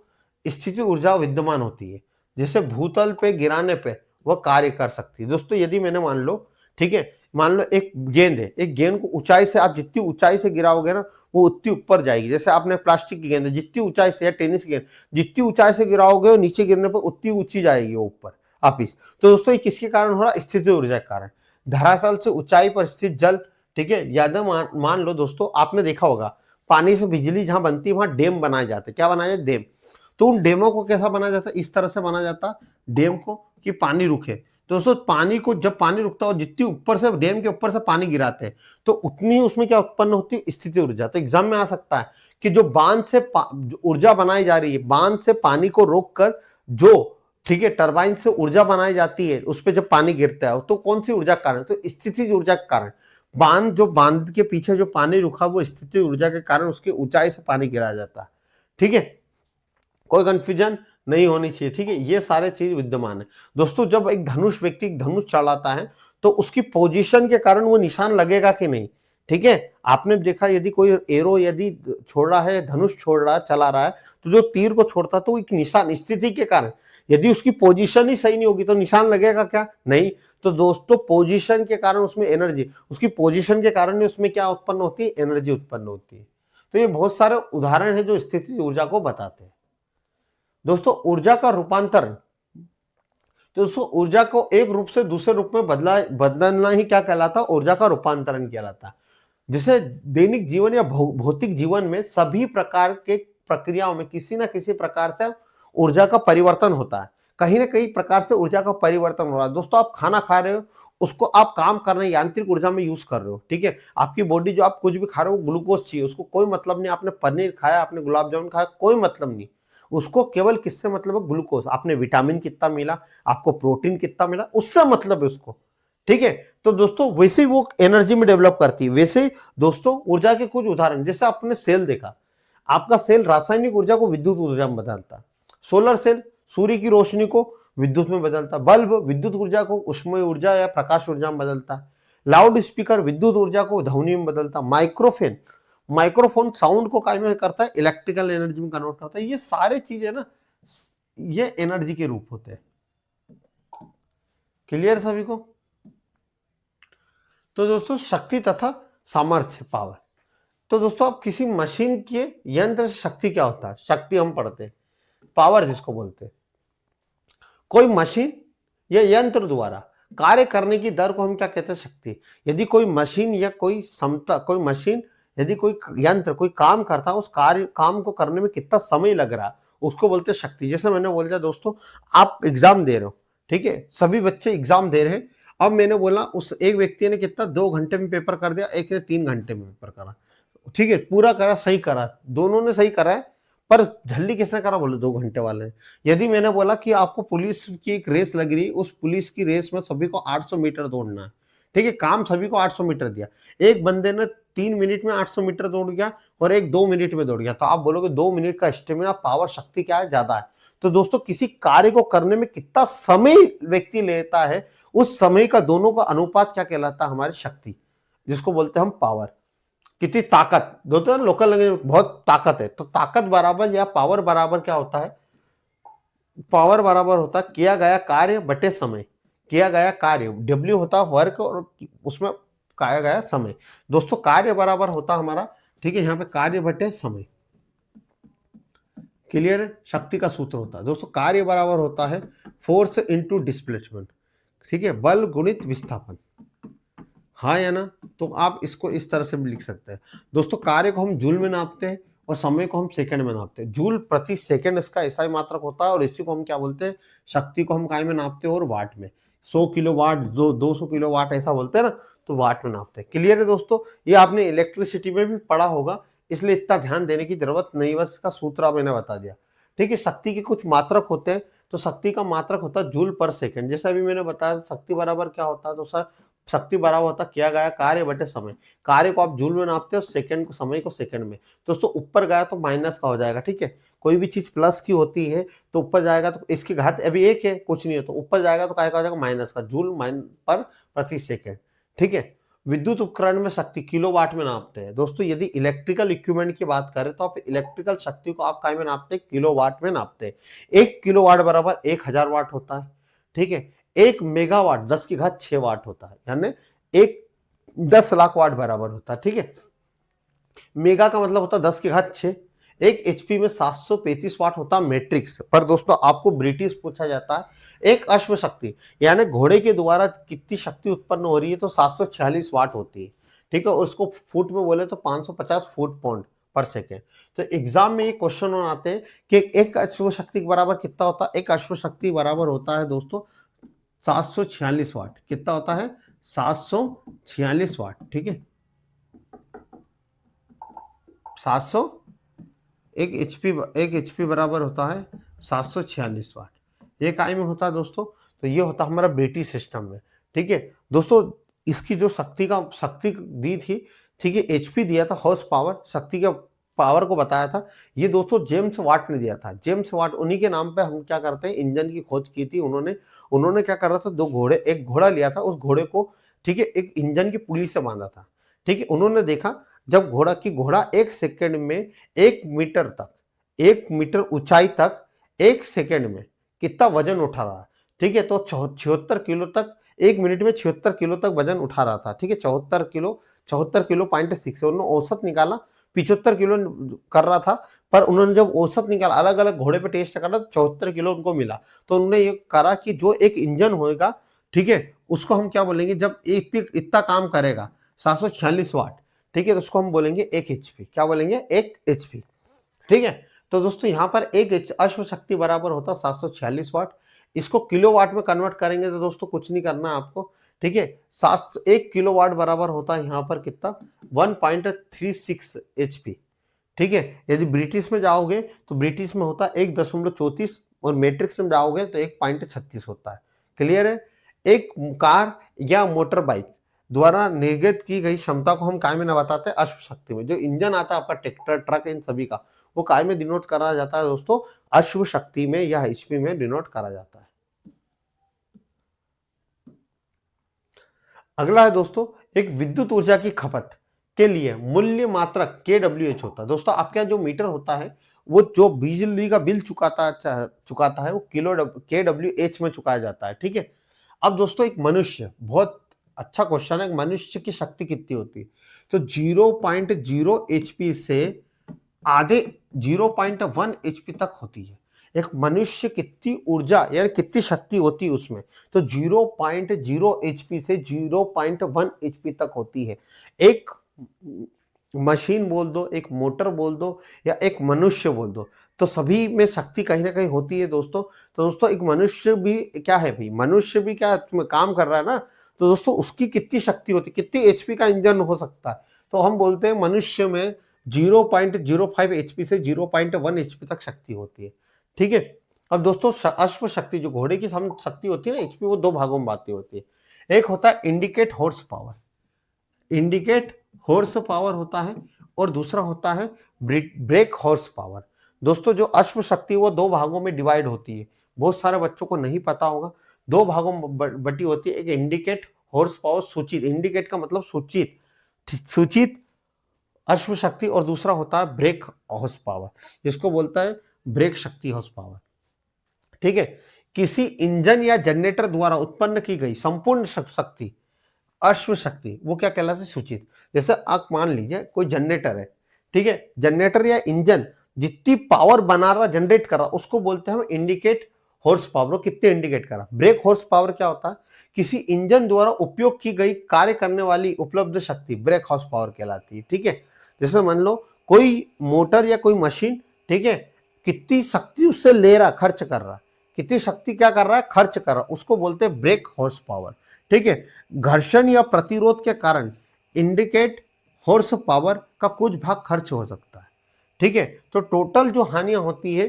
A: स्थितिज ऊर्जा विद्यमान होती है, जैसे भूतल पे गिराने पे वह कार्य कर सकती है। दोस्तों यदि मैंने मान लो, ठीक है, मान लो एक गेंद है, एक गेंद को ऊंचाई से आप जितनी ऊंचाई से गिराओगे ना वो उतनी ऊपर जाएगी। जैसे आपने प्लास्टिक की गेंद है, जितनी ऊंचाई से, या टेनिस की गेंद जितनी ऊंचाई से गिराओगे और नीचे गिरने पर उतनी ऊंची जाएगी वो ऊपर वापिस। तो दोस्तों ये किसके कारण हो रहा है? स्थितिज ऊर्जा के कारण। धरातल से ऊंचाई पर स्थित जल, ठीक है, याद मान लो दोस्तों आपने देखा होगा पानी से बिजली जहां बनती है वहां डैम बनाए जाते हैं। क्या बनाया जाए? डैम। तो उन डैमों को कैसा बनाया जाता है? इस तरह से बनाया जाता डैम को कि पानी रुके। तो दोस्तों पानी को, जब पानी रुकता है और जितनी ऊपर से डैम के ऊपर से पानी गिराते हैं तो उतनी उसमें क्या उत्पन्न होती है? स्थितिज ऊर्जा। तो एग्जाम में आ सकता है कि जो बांध से ऊर्जा बनाई जा रही है, बांध से पानी को रोककर जो, ठीक है, टरबाइन से ऊर्जा बनाई जाती है, उस पर जब पानी गिरता है तो कौन सी ऊर्जा के कारण? तो स्थितिज ऊर्जा के कारण। बांध, जो बांध के पीछे जो पानी रुका वो स्थितिज ऊर्जा के कारण उसकी ऊंचाई से पानी गिराया जाता है। ठीक है, कोई कंफ्यूजन नहीं होनी चाहिए। ठीक है, ये सारे चीज विद्यमान है। दोस्तों जब एक धनुष व्यक्ति एक धनुष चलाता है तो उसकी पोजीशन के कारण वो निशान लगेगा कि नहीं? ठीक है, आपने देखा यदि कोई एरो यदि छोड़ रहा है, धनुष छोड़ रहा है, चला रहा है, तो जो तीर को छोड़ता है तो एक निशान, स्थिति के कारण, यदि उसकी पोजीशन ही सही नहीं होगी तो निशान लगेगा क्या? नहीं। तो दोस्तों पोजीशन के कारण उसमें एनर्जी, उसकी पोजीशन के कारण उसमें क्या उत्पन्न होती है? एनर्जी उत्पन्न होती है। तो ये बहुत सारे उदाहरण है जो स्थितिज ऊर्जा को बताते हैं। दोस्तों ऊर्जा का रूपांतरण, तो दोस्तों ऊर्जा को एक रूप से दूसरे रूप में बदलना ही क्या कहलाता है? ऊर्जा का रूपांतरण कहलाता है। जैसे दैनिक जीवन या भौतिक जीवन में सभी प्रकार के प्रक्रियाओं में किसी ना किसी प्रकार से ऊर्जा का परिवर्तन होता है, कहीं ना कहीं प्रकार से ऊर्जा का परिवर्तन हो रहा है। दोस्तों आप खाना खा रहे हो, उसको आप काम कर रहे हैं, यांत्रिक ऊर्जा में यूज कर रहे हो। ठीक है, आपकी बॉडी जो आप कुछ भी खा रहे हो ग्लूकोज चाहिए, उसको कोई मतलब नहीं आपने पनीर खाया, आपने गुलाब जामुन खाया, कोई मतलब नहीं, उसको केवल किससे मतलब है? ग्लूकोज। आपने विटामिन कितना मिला, आपको प्रोटीन कितना मिला, उससे मतलब है उसको। ठीक है, तो दोस्तों वैसे ही वो एनर्जी में डेवलप करती है। वैसे ही दोस्तों ऊर्जा के कुछ उदाहरण, जैसे आपने सेल देखा, आपका सेल रासायनिक ऊर्जा को विद्युत ऊर्जा में बदलता, सोलर सेल सूर्य की रोशनी को विद्युत में बदलता, बल्ब विद्युत ऊर्जा को ऊष्मीय ऊर्जा या प्रकाश ऊर्जा में बदलता, लाउड स्पीकर विद्युत ऊर्जा को ध्वनि में बदलता, माइक्रोफोन साउंड को काय में करता है? इलेक्ट्रिकल एनर्जी में कन्वर्ट करता है। ये सारे चीजें ना, ये एनर्जी के रूप होते हैं। क्लियर सभी को? तो दोस्तों शक्ति तथा सामर्थ्य, पावर। तो दोस्तों आप किसी मशीन के यंत्र से शक्ति क्या होता है? शक्ति हम पढ़ते हैं, पावर जिसको बोलते हैं। कोई मशीन या यंत्र द्वारा कार्य करने की दर को हम क्या कहते हैं? शक्ति। यदि कोई मशीन या कोई क्षमता, कोई मशीन यदि कोई यंत्र कोई काम करता है, उस काम को करने में कितना समय लग रहा है, उसको बोलते हैं शक्ति। जैसे मैंने बोल दिया दोस्तों, आप एग्जाम दे रहे हो, ठीक है, सभी बच्चे एग्जाम दे रहे हैं। अब मैंने बोला उस एक व्यक्ति ने कितना 2 घंटे में पेपर कर दिया, एक ने 3 घंटे में पेपर करा, ठीक है, पूरा करा, सही करा, दोनों ने सही करा है, पर जल्दी किसने करा, बोले 2 घंटे वाले ने। यदि मैंने बोला कि आपको पुलिस की एक रेस लग रही, उस पुलिस की रेस में सभी को 800 मीटर दौड़ना है, ठीक है, काम सभी को 800 मीटर दिया, एक बंदे ने 3 मिनट में 800 मीटर दौड़ गया और एक 2 मिनट में दौड़ गया, तो आप बोलोगे 2 मिनट का स्टेमिना, पावर, शक्ति क्या है, ज्यादा है। तो दोस्तों किसी कार्य को करने में कितना समय व्यक्ति लेता है, उस समय का दोनों का अनुपात क्या कहलाता है, हमारी शक्ति, जिसको बोलते हैं हम पावर। कितनी ताकत, दोस्तों लोकल लैंग्वेज में बहुत ताकत है, तो ताकत बराबर या पावर बराबर क्या होता है, पावर बराबर होता है किया गया कार्य बटे समय। किया गया कार्य, W होता है वर्क और उसमें किया गया समय। दोस्तों कार्य बराबर होता हमारा, ठीक है, यहाँ पे कार्य बटे समय, क्लियर है, शक्ति का सूत्र होता है दोस्तों, कार्य बराबर होता है फोर्स इनटू डिस्प्लेसमेंट, ठीक है, बल गुणित विस्थापन, हाँ या ना। तो आप इसको इस तरह से भी लिख सकते हैं दोस्तों, कार्य को हम जूल में नापते हैं और समय को हम सेकंड में नापते हैं। जूल प्रति सेकंड इसका ऐसा ही मात्रक होता है, और इसी को हम क्या बोलते हैं, शक्ति को हम काय में नापते हैं और वाट में, 100 किलो वाट, 200 किलो वाट ऐसा बोलते हैं ना, तो वाट में नापते हैं। क्लियर है दोस्तों, ये आपने इलेक्ट्रिसिटी में भी पढ़ा होगा, इसलिए इतना ध्यान देने की जरूरत नहीं, बस इसका सूत्र मैंने बता दिया, ठीक है। शक्ति के कुछ मात्रक होते हैं, तो शक्ति का मात्रक होता है जूल पर सेकंड। जैसे अभी मैंने बताया शक्ति बराबर क्या होता है, तो सर शक्ति बराबर होता है किया गया कार्य बटे समय। कार्य को आप जूल में नापते हो, सेकंड को, समय को सेकंड में। दोस्तों ऊपर गया तो माइनस का हो जाएगा, ठीक है, कोई भी चीज प्लस की होती है तो ऊपर जाएगा तो इसकी घात अभी 1 है, कुछ नहीं है, तो ऊपर जाएगा तो क्या हो जाएगा, माइनस का, जूल पर प्रति सेकंड, ठीक है। विद्युत उपकरण में शक्ति किलोवाट में नापते हैं दोस्तों। यदि इलेक्ट्रिकल इक्विपमेंट की बात करें तो आप इलेक्ट्रिकल शक्ति को आप काय में नापते हैं, किलोवाट में नापते हैं। 1 किलोवाट बराबर 1000 वाट होता है, ठीक है। 1 मेगावाट 10 की घात 6 वाट होता है, यानी 10 लाख वाट बराबर होता है, ठीक है। मेगा का मतलब होता है 10 की घात 6। 1 HP में 735 वाट होता है मैट्रिक्स। पर दोस्तों आपको ब्रिटिश पूछा जाता है, एक अश्व शक्ति यानी घोड़े के द्वारा कितनी शक्ति उत्पन्न हो रही है, तो 746 वाट होती है, ठीक है, और उसको फुट में बोले तो 550 फुट पाउंड पर सेकेंड। तो एग्जाम में ये क्वेश्चन आते हैं कि एक अश्व शक्ति बराबर कितना होता है। एक अश्व शक्ति बराबर होता है दोस्तों 746 वाट। कितना होता है, 746 वाट, ठीक है। 700 एक एचपी बराबर होता है 746 वाट। ये काय में होता है दोस्तों, तो ये होता है हमारा ब्रिटिश सिस्टम में, ठीक है दोस्तों। इसकी जो शक्ति दी थी, ठीक है, एचपी दिया था, हॉर्स पावर, शक्ति के पावर को बताया था, ये दोस्तों जेम्स वाट ने दिया था। जेम्स वाट, उन्हीं के नाम पे हम क्या करते हैं, इंजन की खोज की थी उन्होंने क्या करा था, एक घोड़ा लिया था, उस घोड़े को, ठीक है, एक इंजन की पुली से बांधा था, ठीक है। उन्होंने देखा जब घोड़ा 1 सेकंड में 1 मीटर तक, 1 मीटर ऊंचाई तक 1 सेकंड में कितना वजन उठा रहा है, ठीक है, तो 76 किलो तक 1 मिनट में 76 किलो तक वजन उठा रहा था, ठीक है, 74 किलो पॉइंट 6। उन्होंने औसत निकाला 75 किलो कर रहा था, पर उन्होंने जब औसत निकाला, अलग अलग घोड़े पे टेस्ट करा, 74 किलो उनको मिला। तो उन्होंने ये करा कि जो एक इंजन होगा, ठीक है, उसको हम क्या बोलेंगे, जब इतना काम करेगा 746 वाट, ठीक है, तो उसको हम बोलेंगे 1 HP। क्या बोलेंगे, 1 HP, ठीक है। तो दोस्तों यहाँ पर एक अश्व शक्ति बराबर होता है 746 वाट। इसको किलोवाट में कन्वर्ट करेंगे तो दोस्तों कुछ नहीं करना है आपको, ठीक है। 1 किलोवाट बराबर होता है यहाँ पर कितना, 1.36 HP, ठीक है। यदि ब्रिटिश में जाओगे तो ब्रिटिश में होता है 1.34 और मैट्रिक्स में जाओगे तो 1.36 होता है। क्लियर है। एक कार या मोटर बाइक द्वारा निर्गत की गई क्षमता को हम काय में बताते हैं, अश्व शक्ति में। जो इंजन आता है आपका ट्रैक्टर, ट्रक, इन सभी का, वो काय में डिनोट करा जाता है दोस्तों, अश्व शक्ति में या HP में डिनोट करा जाता है। अगला है दोस्तों, एक विद्युत ऊर्जा की खपत के लिए मूल्य मात्रक kWh होता है। दोस्तों आपके यहाँ जो मीटर होता है, वो जो बिजली का बिल चुकाता है वो kWh में चुकाया जाता है, ठीक है। अब दोस्तों एक मनुष्य, बहुत अच्छा क्वेश्चन है, मनुष्य की शक्ति कितनी होती है, तो 0.0 HP से आधे 0.1 HP तक होती है। एक मनुष्य कितनी ऊर्जा यानी कितनी शक्ति होती है उसमें, तो 0.0 HP से 0.1 HP तक होती है। एक मशीन बोल दो, एक मोटर बोल दो, या एक मनुष्य बोल दो, तो सभी में शक्ति कहीं ना कहीं होती है दोस्तों। तो दोस्तों एक मनुष्य भी क्या है भाई, मनुष्य भी क्या काम कर रहा है ना, तो दोस्तों उसकी कितनी शक्ति होती है, कितनी एचपी का इंजन हो सकता है, तो हम बोलते हैं मनुष्य में 0.05 एचपी से 0.1 एचपी तक शक्ति होती है। ठीक है। अब दोस्तों अश्व शक्ति, जो घोड़े की शक्ति होती है ना एचपी, वो दो भागों में बांटी होती है। एक होता है indicate horse power, indicate horse power होता है, और दूसरा होता है ब्रेक हॉर्स पावर। दोस्तों जो अश्व शक्ति वो दो भागों में डिवाइड होती है, बहुत सारे बच्चों को नहीं पता होगा। दो भागों में बटी होती है, एक इंडिकेट हॉर्स पावर सूचित, इंडिकेट का मतलब सूचित, सूचित अश्व शक्ति, और दूसरा होता है ब्रेक हॉर्स पावर, जिसको बोलता है ब्रेक शक्ति हॉर्स पावर। ठीक है। किसी इंजन या जनरेटर द्वारा उत्पन्न की गई संपूर्ण शक्ति, अश्व शक्ति, वो क्या कहलाती है, सूचित। जैसे आप मान लीजिए कोई जनरेटर है, ठीक है, जनरेटर या इंजन जितनी पावर बना रहा, जनरेट कर रहा, उसको बोलते हैं हम इंडिकेट हॉर्स पावर, कितने इंडिकेट कर रहा। ब्रेक हॉर्स पावर क्या होता है, किसी इंजन द्वारा उपयोग की गई कार्य करने वाली उपलब्ध शक्ति ब्रेक हॉर्स पावर कहलाती है। ठीक है। जैसे मान लो कोई मोटर या कोई मशीन, ठीक है, कितनी शक्ति उससे ले रहा, खर्च कर रहा, कितनी शक्ति क्या कर रहा है, खर्च कर रहा, उसको बोलते हैं ब्रेक हॉर्स पावर। ठीक है। घर्षण या प्रतिरोध के कारण इंडिकेट हॉर्स पावर का कुछ भाग खर्च हो सकता है। ठीक है। तो टोटल जो हानियां होती है,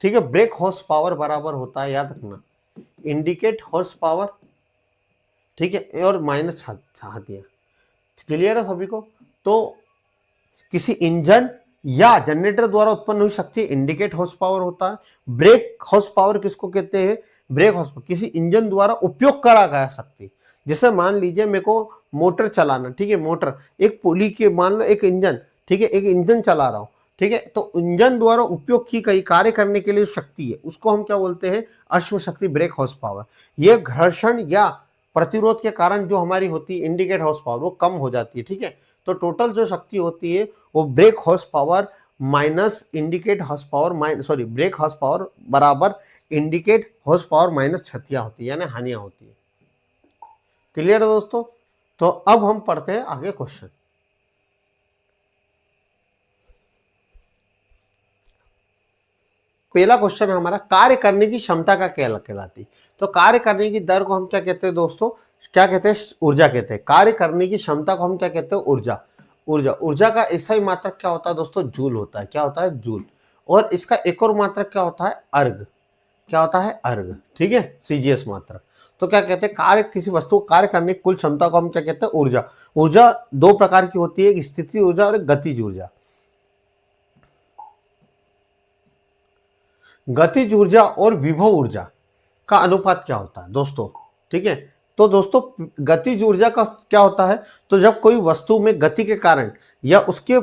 A: ठीक है, ब्रेक हॉर्स पावर बराबर होता है, याद रखना, इंडिकेट हॉर्स पावर, ठीक है, और माइनस हानियां। क्लियर है सभी को। तो किसी इंजन या जनरेटर द्वारा उत्पन्न हुई शक्ति इंडिकेट हॉर्स पावर होता है। ब्रेक हॉर्स पावर किसको कहते हैं, ब्रेक हॉर्स पावर किसी इंजन द्वारा उपयोग करा गया शक्ति। जैसे मान लीजिए मेरे को मोटर चलाना, ठीक है, मोटर एक पुली के, मान लो एक इंजन, ठीक है, एक इंजन चला रहा हूं, ठीक है, तो इंजन द्वारा उपयोग की गई कार्य करने के लिए शक्ति है, उसको हम क्या बोलते हैं, अश्व शक्ति, ब्रेक हॉर्स पावर। ये घर्षण या प्रतिरोध के कारण जो हमारी होती है इंडिकेट हॉर्स पावर, वो कम हो जाती है। ठीक है। तो टोटल जो शक्ति होती है वो break horse power minus indicate horse power, sorry, break horse power बराबर इंडिकेट हॉर्स पावर माइनस क्षतियां होती है, यानी हानियां होती है। क्लियर है दोस्तों। तो अब हम पढ़ते हैं आगे क्वेश्चन। पहला क्वेश्चन है हमारा, कार्य करने की क्षमता का क्या कहलाती है। तो कार्य करने की दर को हम क्या कहते हैं दोस्तों, क्या कहते हैं, ऊर्जा कहते हैं। कार्य करने की क्षमता को हम क्या कहते हैं, ऊर्जा। ऊर्जा, ऊर्जा का ऐसा ही मात्रक क्या होता है दोस्तों, जूल होता है। क्या होता है, जूल। और इसका एक और मात्रक क्या होता है, अर्ग। क्या होता है, अर्ग। ठीक है, सीजीएस मात्रक। तो क्या कहते हैं, कार्य, किसी वस्तु को कार्य करने की कुल क्षमता को हम क्या कहते हैं, ऊर्जा। ऊर्जा दो प्रकार की होती है, एक स्थिति ऊर्जा और एक गतिज ऊर्जा। गतिज ऊर्जा और विभव ऊर्जा का अनुपात क्या होता है दोस्तों। ठीक है। तो दोस्तों गतिज ऊर्जा का क्या होता है, तो जब कोई वस्तु में गति के कारण या उसके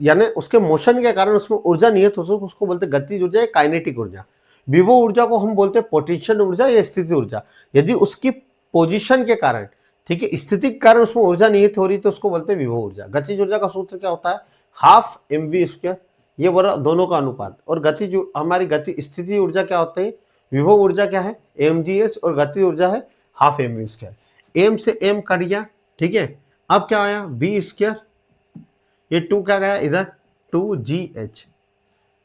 A: यानी उसके मोशन के कारण उसमें ऊर्जा निहित हो, उसको बोलते हैं गतिज ऊर्जा या काइनेटिक ऊर्जा। विभव ऊर्जा को हम बोलते हैं पोटेंशियल ऊर्जा या स्थिति ऊर्जा। यदि उसकी पोजीशन के कारण, ठीक है, स्थिति के कारण उसमें ऊर्जा निहित हो रही तो उसको बोलते हैं विभव ऊर्जा। गतिज ऊर्जा का सूत्र क्या होता है, हाफ mv², ये बोला दोनों का अनुपात। और गतिज, हमारी गति स्थिति ऊर्जा क्या होती है, विभव ऊर्जा क्या है mgh, और गति ऊर्जा है हाफ mv²। m से m कट गया, ठीक है, अब क्या आया v², ये 2 क्या गया इधर 2gh।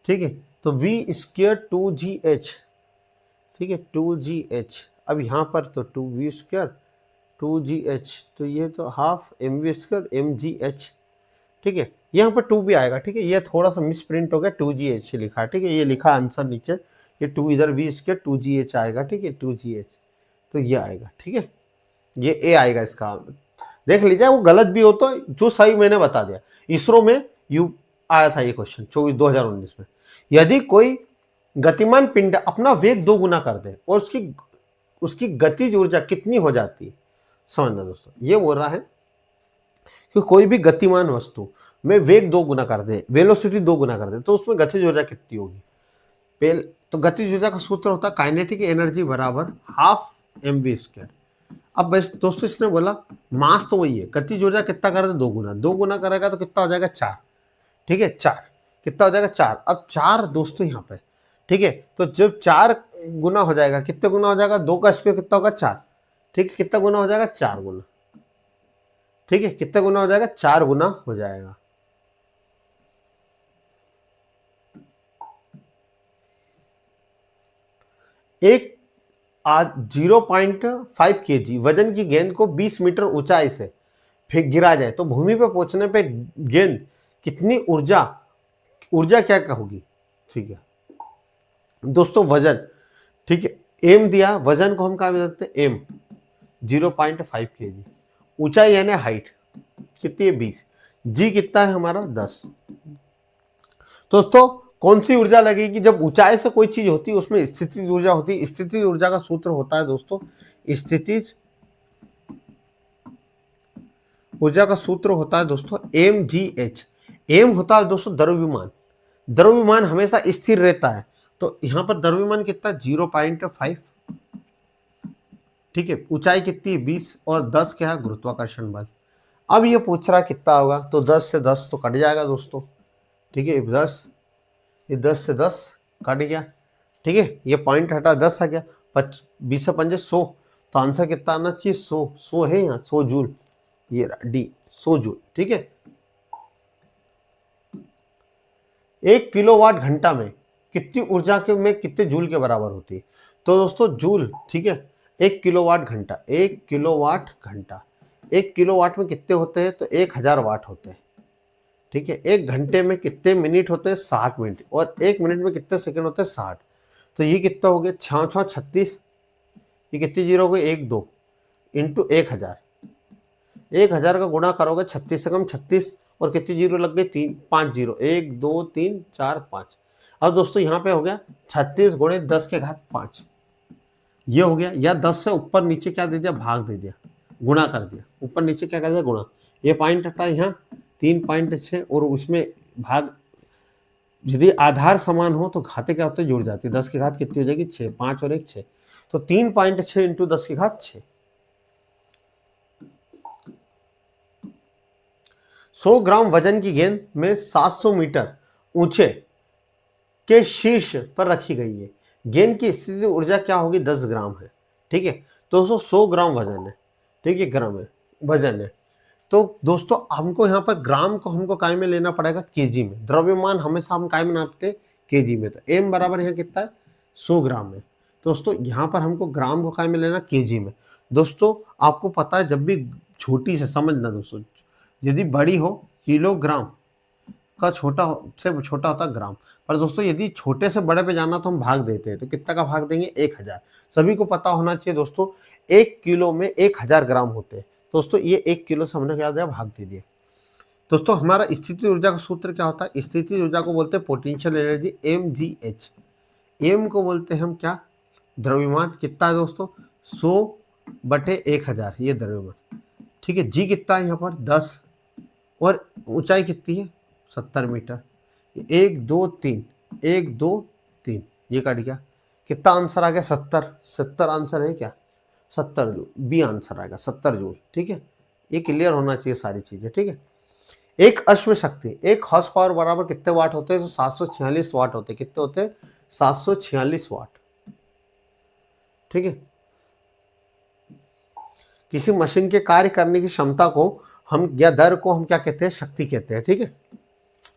A: ठीक है, तो v² 2gh, ठीक है, 2gh। अब यहाँ पर तो 2v² 2gh, तो ये तो हाफ mv² mgh। ठीक है, यहाँ पर 2 भी आएगा। ठीक है, ये थोड़ा सा मिस प्रिंट हो गया, 2gh से लिखा। ठीक है, ये लिखा आंसर नीचे, ये 2 इधर v² 2gh आएगा। ठीक है, 2gh, तो ये आएगा। ठीक है, ये a आएगा इसका। देख लीजिए, वो गलत भी हो तो जो सही मैंने बता दिया। इसरो में यू आया था ये क्वेश्चन 2019 में। यदि कोई गतिमान पिंड अपना वेग 2 गुना कर दे और उसकी गतिज ऊर्जा कितनी हो जाती है, समझना दोस्तों। ये बोल रहा है कि कोई भी गतिमान वस्तु में वेग 2 गुना कर दे, वेलोसिटी 2 गुना कर दे, तो उसमें गतिज ऊर्जा कितनी होगी। तो गतिज ऊर्जा का सूत्र होता है काइनेटिक एनर्जी बराबर हाफ mv²। अब बस दोस्तों इसने बोला मास तो वही है, गतिज ऊर्जा कितना कर दे, 2 गुना। 2 गुना करेगा तो कितना हो जाएगा, 4। ठीक है, 4 कितना हो जाएगा, 4। अब 4 दोस्तों यहाँ पे, ठीक है, तो जब 4 गुना हो जाएगा, कितने गुना हो जाएगा, 2 का स्क्वायर कितना होगा, 4। ठीक है, कितना गुना हो जाएगा, 4 गुना। ठीक है, कितना गुना हो जाएगा, 4 गुना हो जाएगा। एक आज 0.5 kg वजन की गेंद को 20 मीटर ऊंचाई से फिर गिरा जाए तो भूमि पर पहुंचने पे गेंद कितनी ऊर्जा ऊर्जा क्या होगी। ठीक है दोस्तों, वजन, ठीक है, एम दिया, वजन को हम क्या बोलते हैं, एम 0.5 kg, ऊंचाई यानी हाइट कितनी है 20, जी कितना है हमारा 10। दोस्तों कौन सी ऊर्जा लगेगी, जब ऊंचाई से कोई चीज होती है उसमें स्थितिज ऊर्जा होती है। स्थितिज ऊर्जा का सूत्र होता है दोस्तों, स्थितिज ऊर्जा का सूत्र होता है दोस्तों mgh। एम होता है दोस्तों द्रव्यमान, द्रव्यमान हमेशा स्थिर रहता है, तो यहां पर द्रव्यमान कितना 0.5, ठीक है, ऊंचाई कितनी है 20 और 10 क्या है गुरुत्वाकर्षण बल। अब ये पूछ रहा है कितना होगा, तो 10 से 10 तो कट जाएगा दोस्तों, ठीक है, 10, ये 10 से 10 कट गया, ठीक है, ये पॉइंट हटा 10 आ गया, 20 से 5 100, तो आंसर कितना आना चाहिए 100, 100 है यहाँ 100 जूल, ये डी 100 जूल, ठीक है। 1 किलोवाट घंटा में कितनी ऊर्जा के में कितने जूल के बराबर होती है, तो दोस्तों जूल, ठीक है, 1 किलोवाट घंटा, 1 किलोवाट घंटा, 1 किलोवाट में कितने होते हैं, तो 1000 वाट होते हैं, ठीक है। 1 घंटे में कितने मिनट होते हैं 60 मिनट, और 1 मिनट में कितने सेकंड होते हैं 60, तो ये कितना हो गया 6 6 36, ये कितनी जीरो हो गई 1 2 इंटू 1000, 1000 का गुणा करोगे 36 से कम 36, और कितनी जीरो लग गई 3 5 जीरो, 1 2 3 4 5। अब दोस्तों यहाँ पे हो गया 36 गुणे 10 के घात 5, ये हो गया, या 10 से ऊपर नीचे क्या दे दिया भाग दे दिया, गुणा कर दिया, ऊपर नीचे क्या कर दिया गुणा, ये पॉइंट हटा यहाँ 3.6, और उसमें भाग, यदि आधार समान हो तो घाते क्या होते जुड़ जाती है, 10 की घात कितनी हो जाएगी 6, 5 और 1 6, तो 3.6 इंटू 10 की घात 6। 100 ग्राम वजन की गेंद में 700 मीटर ऊंचे के शीर्ष पर रखी गई है, गेंद की स्थिति ऊर्जा क्या होगी 10 ग्राम है, ठीक है। दोस्तों 100 ग्राम वजन है, ठीक है, ग्राम है वजन है, तो दोस्तों हमको यहाँ पर ग्राम को हमको काय में लेना पड़ेगा केजी में, द्रव्यमान हमेशा हम काय में नापते केजी में, तो एम बराबर यहाँ कितना है 100 ग्राम है। दोस्तों यहाँ पर हमको ग्राम को काय में लेना केजी में। दोस्तों आपको पता है जब भी छोटी से समझना दोस्तों, यदि बड़ी हो किलोग्राम का से छोटा होता ग्राम, पर दोस्तों यदि छोटे से बड़े पे जाना तो हम भाग देते हैं, तो कितना का भाग देंगे 1000। सभी को पता होना चाहिए दोस्तों 1 किलो में 1000 ग्राम होते हैं, दोस्तों ये 1 किलो से हमने क्या दिया भाग दे दिया। दोस्तों हमारा स्थिति ऊर्जा का सूत्र क्या होता है, स्थिति ऊर्जा को बोलते हैं पोटेंशियल एनर्जी mgh, एम को बोलते हैं हम क्या द्रव्यमान, कितना है दोस्तों 100/1000 ये द्रव्यमान, ठीक है, जी कितना है यहाँ पर 10, और ऊंचाई कितनी है 70 मीटर, 1 2 3 1 2 3, ये कट गया, कितना आंसर आ गया 70 आंसर है क्या 70 जूल, बी आंसर आएगा 70 जूल, ठीक है। ये क्लियर होना चाहिए सारी चीजें, ठीक है। एक अश्व शक्ति 1 हॉर्स पावर बराबर कितने वाट होते हैं, तो 746 वाट होते हैं, कितने होते हैं 746 वाट, ठीक है। किसी मशीन के कार्य करने की क्षमता को हम या दर को हम क्या कहते हैं शक्ति कहते हैं, ठीक है।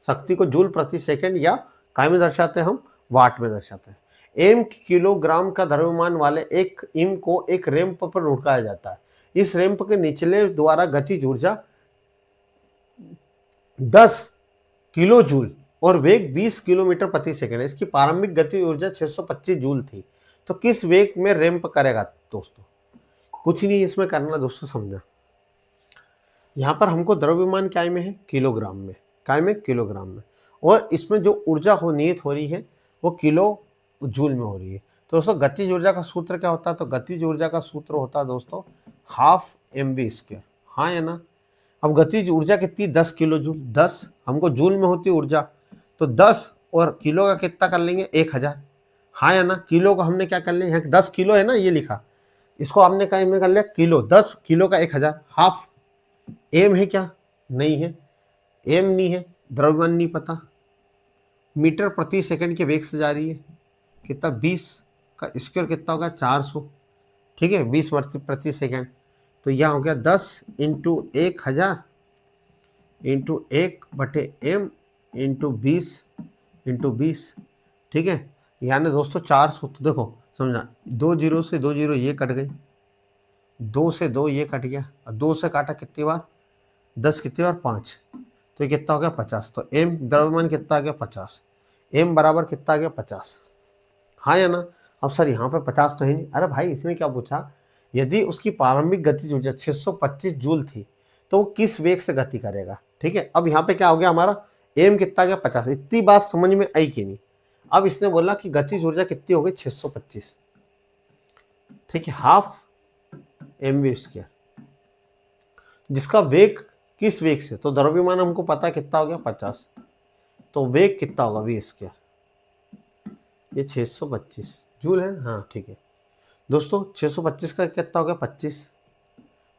A: शक्ति को जूल प्रति सेकंड या काय में दर्शाते हैं हम वाट में दर्शाते हैं। एम किलोग्राम का द्रव्यमान वाले एक इम को एक रैंप पर लुढ़काया जाता है, इस रैंप के निचले द्वारा गतिज ऊर्जा 10 किलो जूल और वेग 20 किलोमीटर प्रति सेकंड है, इसकी प्रारंभिक गति ऊर्जा 625 जूल थी, तो किस वेग में रैंप करेगा दोस्तों, कुछ नहीं इसमें करना दोस्तों, समझा। यहाँ पर हमको द्रव्यमान क्या में है किलोग्राम में, काय में किलोग्राम में, और इसमें जो ऊर्जा हो नियत हो रही है वो किलो जूल में हो रही है। तो दोस्तों गतिज ऊर्जा का सूत्र क्या होता है, तो गतिज ऊर्जा का सूत्र होता है दोस्तों 12mv², हाँ या ना। अब गतिज ऊर्जा कितनी 10 किलो जूल, 10 हमको जूल में होती ऊर्जा, तो 10 और किलो का कितना कर लेंगे 1000, हाँ या ना। किलो को हमने क्या कर लिया, यहाँ 10 किलो है ना ये लिखा, इसको हमने कहीं में कर लिया किलो, 10 किलो का 1000, हाफ एम है क्या नहीं है, एम नहीं है, द्रव्यमान नहीं पता, मीटर प्रति सेकंड के वेग से जा रही है, कितना 20 का स्क्वायर कितना होगा 400, ठीक है, 20 प्रति सेकंड, तो यह हो गया 10 into 1000 into 1/m into 20 into 20, ठीक है, यानी दोस्तों 400, तो देखो समझना, 2 जीरो से 2 जीरो ये कट गई, 2 से 2 ये कट गया, और 2 से काटा कितनी बार, 10 कितनी बार, 5, तो ये कितना हो गया 50। तो एम द्रव्यमान कितना आ गया 50, एम बराबर कितना आ गया 50, हाँ या ना। अब सर यहाँ पे 50 तो है नहीं, अरे भाई इसने क्या पूछा, यदि उसकी प्रारंभिक गतिज ऊर्जा 625 जूल थी तो वो किस वेग से गति करेगा। ठीक है, अब यहाँ पे क्या हो गया हमारा, एम कितना गया 50, इतनी बात समझ में आई कि नहीं। अब इसने बोला कि गतिज ऊर्जा कितनी हो गई 625, ठीक है, हाफ एम वी स्क्वायर, जिसका वेग किस वेग से, तो द्रव्यमान हमको पता है कितना हो गया 50, तो वेग कितना होगा वी स्क्वायर, ये 625 जूल है ना, हाँ ठीक है दोस्तों। 625 का कितना हो गया 25,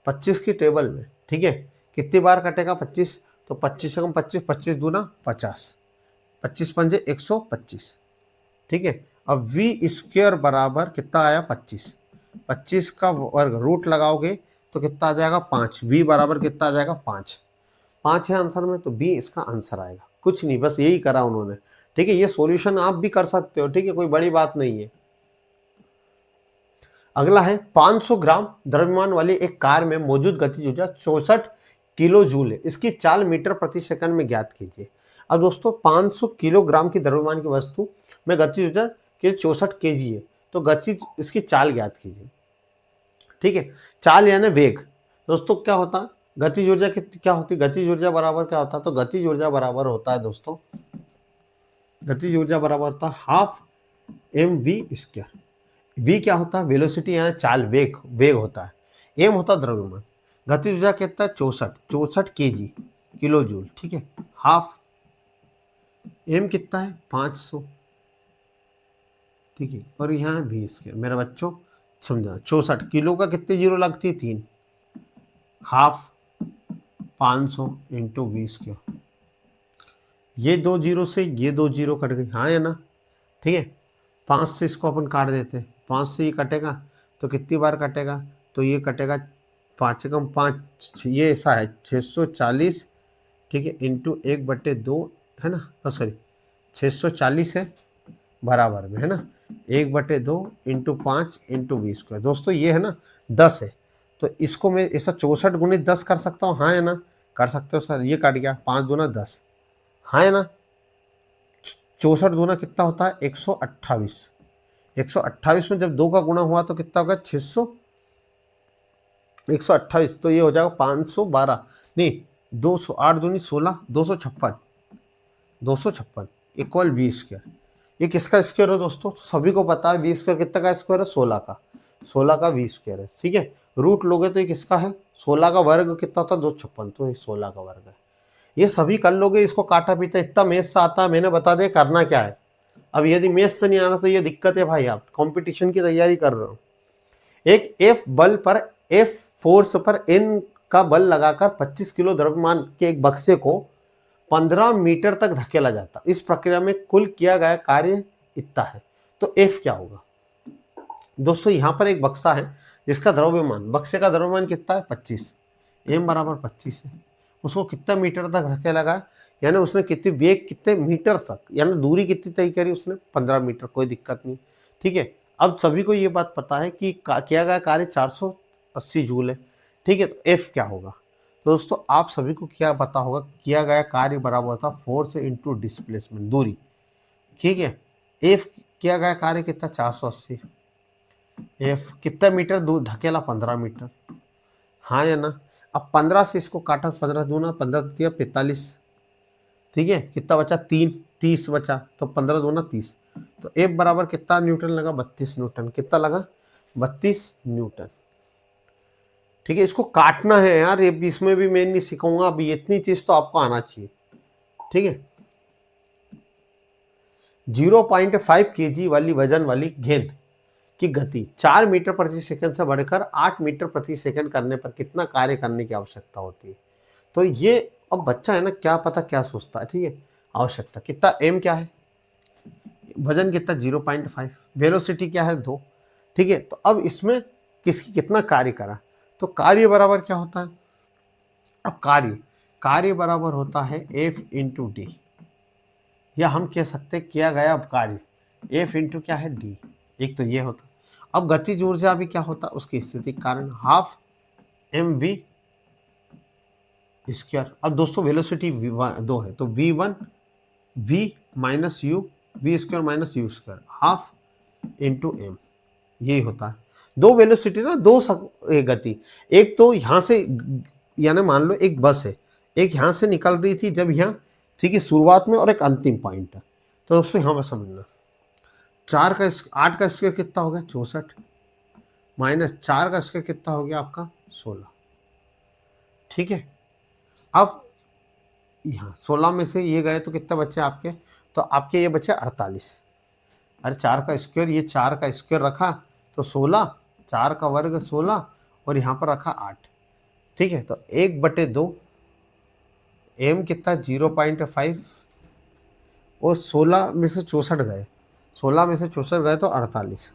A: 25 की टेबल में, ठीक है, कितनी बार कटेगा 25, तो 25 से कम 25, 25 दूना 50, 25 पंजे 125, ठीक है। अब वी स्क्वायर बराबर कितना आया 25, 25 का वर्ग रूट लगाओगे तो कितना आ जाएगा 5, वी बराबर कितना आ जाएगा 5, 5 है आंसर में, तो बी इसका आंसर आएगा। कुछ नहीं, बस यही करा उन्होंने, ठीक है। ये सॉल्यूशन आप भी कर सकते हो, ठीक है, कोई बड़ी बात नहीं है। अगला है 500 ग्राम द्रव्यमान वाली एक कार में मौजूद गतिज ऊर्जा 64 किलो जूल है, इसकी चाल मीटर प्रति सेकंड में ज्ञात कीजिए। अब दोस्तों 500 किलोग्राम की द्रव्यमान की वस्तु में गतिज ऊर्जा के 64 केजी है, तो गतिज इसकी चाल ज्ञात कीजिए। ठीक है, चाल यानी वेग। दोस्तों क्या होता है गतिज ऊर्जा क्या होती है, गतिज ऊर्जा बराबर क्या होता है, तो गतिज ऊर्जा बराबर होता है दोस्तों, गतिज ऊर्जा बराबर होता है half M V square. V क्या होता है, वेलोसिटी यानी चाल, वेग, वेग होता है। एम होता है द्रव्यमान। गतिज ऊर्जा कितना है 64 केजी किलो जूल, ठीक है, हाफ एम कितना है 500, ठीक है, और यहाँ है वी स्क्वायर। मेरे बच्चों समझना, 64 किलो का कितने जीरो लगती है 3, हाफ 500 इंटू वी स्क्वायर, ये 2 जीरो से ये 2 जीरो कट गई, हाँ या ना, ठीक है। 5 से इसको अपन काट देते हैं, 5 से ये कटेगा तो कितनी बार कटेगा, तो ये कटेगा 5 से कम 5, ये ऐसा है 640, ठीक है, इंटू 1/2 है ना, सॉरी 640 है बराबर में, है ना, 1/2 इंटू 5 इंटू 20 स्क्वायर। दोस्तों ये है ना 10 है, तो इसको मैं ऐसा 64 गुणित 10 कर सकता हूँ, हाँ है ना, कर सकते हो सर। ये काट गया 5 दूना 10, हाँ है ना, 64 दूना कितना होता है 128, 128 में जब 2 का गुणा हुआ तो कितना होगा 600, 128, तो ये हो जाएगा 512, नहीं 200, 8 दूनी 16, 256, 256 इक्वल वी स्क्वायर। ये किसका स्क्वायर है दोस्तों, सभी को पता है वी स्क्वायर कितना का स्क्वायर है 16 का, 16 का वी स्क्वायर है, ठीक है। रूट लोगे तो ये किसका है 16 का वर्ग कितना होता है 256, तो ये 16 का वर्ग है। ये सभी कर लोगे, इसको काटा पीटा इतना मेथ से आता है, मैंने बता दिया करना क्या है। अब यदि मेथ से नहीं आना तो ये दिक्कत है भाई, आप कंपटीशन की तैयारी कर रहे हो। एक एफ बल पर, एफ फोर्स पर एन का बल लगाकर 25 किलो द्रव्यमान के एक बक्से को 15 मीटर तक धकेला जाता, इस प्रक्रिया में कुल किया गया कार्य इतना है, तो एफ क्या होगा। दोस्तों यहाँ पर एक बक्सा है जिसका द्रव्यमान, बक्से का द्रव्यमान कितना है 25, एम बराबर 25 है, उसको कितना मीटर तक धक्के लगा, यानी उसने कितनी वेग कितने मीटर तक, यानी दूरी कितनी तय करी उसने 15 मीटर, कोई दिक्कत नहीं, ठीक है। अब सभी को ये बात पता है कि किया गया कार्य 480 जूल है, ठीक है, तो एफ क्या होगा। तो दोस्तों आप सभी को क्या पता होगा, किया गया कार्य बराबर होता फोर्स इंटू डिस्प्लेसमेंट, दूरी, ठीक है। एफ किया गया कार्य कितना 480, एफ कितना मीटर दूर धकेला 15 मीटर, हाँ या ना। अब 15 से इसको काटा, 15 दूना 15 दिया 45, ठीक है, कितना बचा 3, 30 बचा, तो 15 दूना 30, तो एफ बराबर कितना न्यूटन लगा 32 न्यूटन, कितना लगा 32 न्यूटन, ठीक है। इसको काटना है यार, ये इसमें भी मैं नहीं सिखाऊंगा, अभी इतनी चीज तो आपको आना चाहिए, ठीक है। 0.5 केजी वाली वजन वाली गेंद की गति 4 मीटर प्रति सेकंड से बढ़कर 8 मीटर प्रति सेकंड करने पर कितना कार्य करने की आवश्यकता होती है। तो ये अब बच्चा है ना, क्या पता क्या सोचता है, ठीक है। आवश्यकता कितना, एम क्या है, वजन कितना 0.5, वेलोसिटी क्या है 2, ठीक है। तो अब इसमें किसकी कितना कार्य करा, तो कार्य बराबर क्या होता है, अब कार्य बराबर होता है एफ इंटू डी, या हम कह सकते हैं किया गया अब कार्य एफ इंटू क्या है डी, एक तो ये होता, अब गतिज ऊर्जा भी क्या होता है, उसकी स्थिति के कारण हाफ mv स्क्वायर। अब दोस्तों वेलोसिटी दो है तो v1 v minus U V square minus U square half into M, यही होता है। दो वेलोसिटी ना, दो गति, एक तो यहाँ से, यानी मान लो एक बस है, एक यहाँ से निकल रही थी जब यहाँ, ठीक है, शुरुआत में, और एक अंतिम पॉइंट है। तो दोस्तों यहाँ पर समझना, 8 का स्क्वायर कितना हो गया 64, माइनस 4 का स्क्वायर कितना हो गया आपका 16, ठीक है। अब यहाँ 16 में से ये गए तो कितना बचे आपके, तो आपके ये बचे 48। अरे 4 का स्क्वायर, ये 4 का स्क्वायर रखा तो 16, 4 का वर्ग 16, और यहाँ पर रखा 8, ठीक है। तो 1/2 एम कितना 0.5, और 16 में से 64 गए, 16 में से 64 गए तो 48,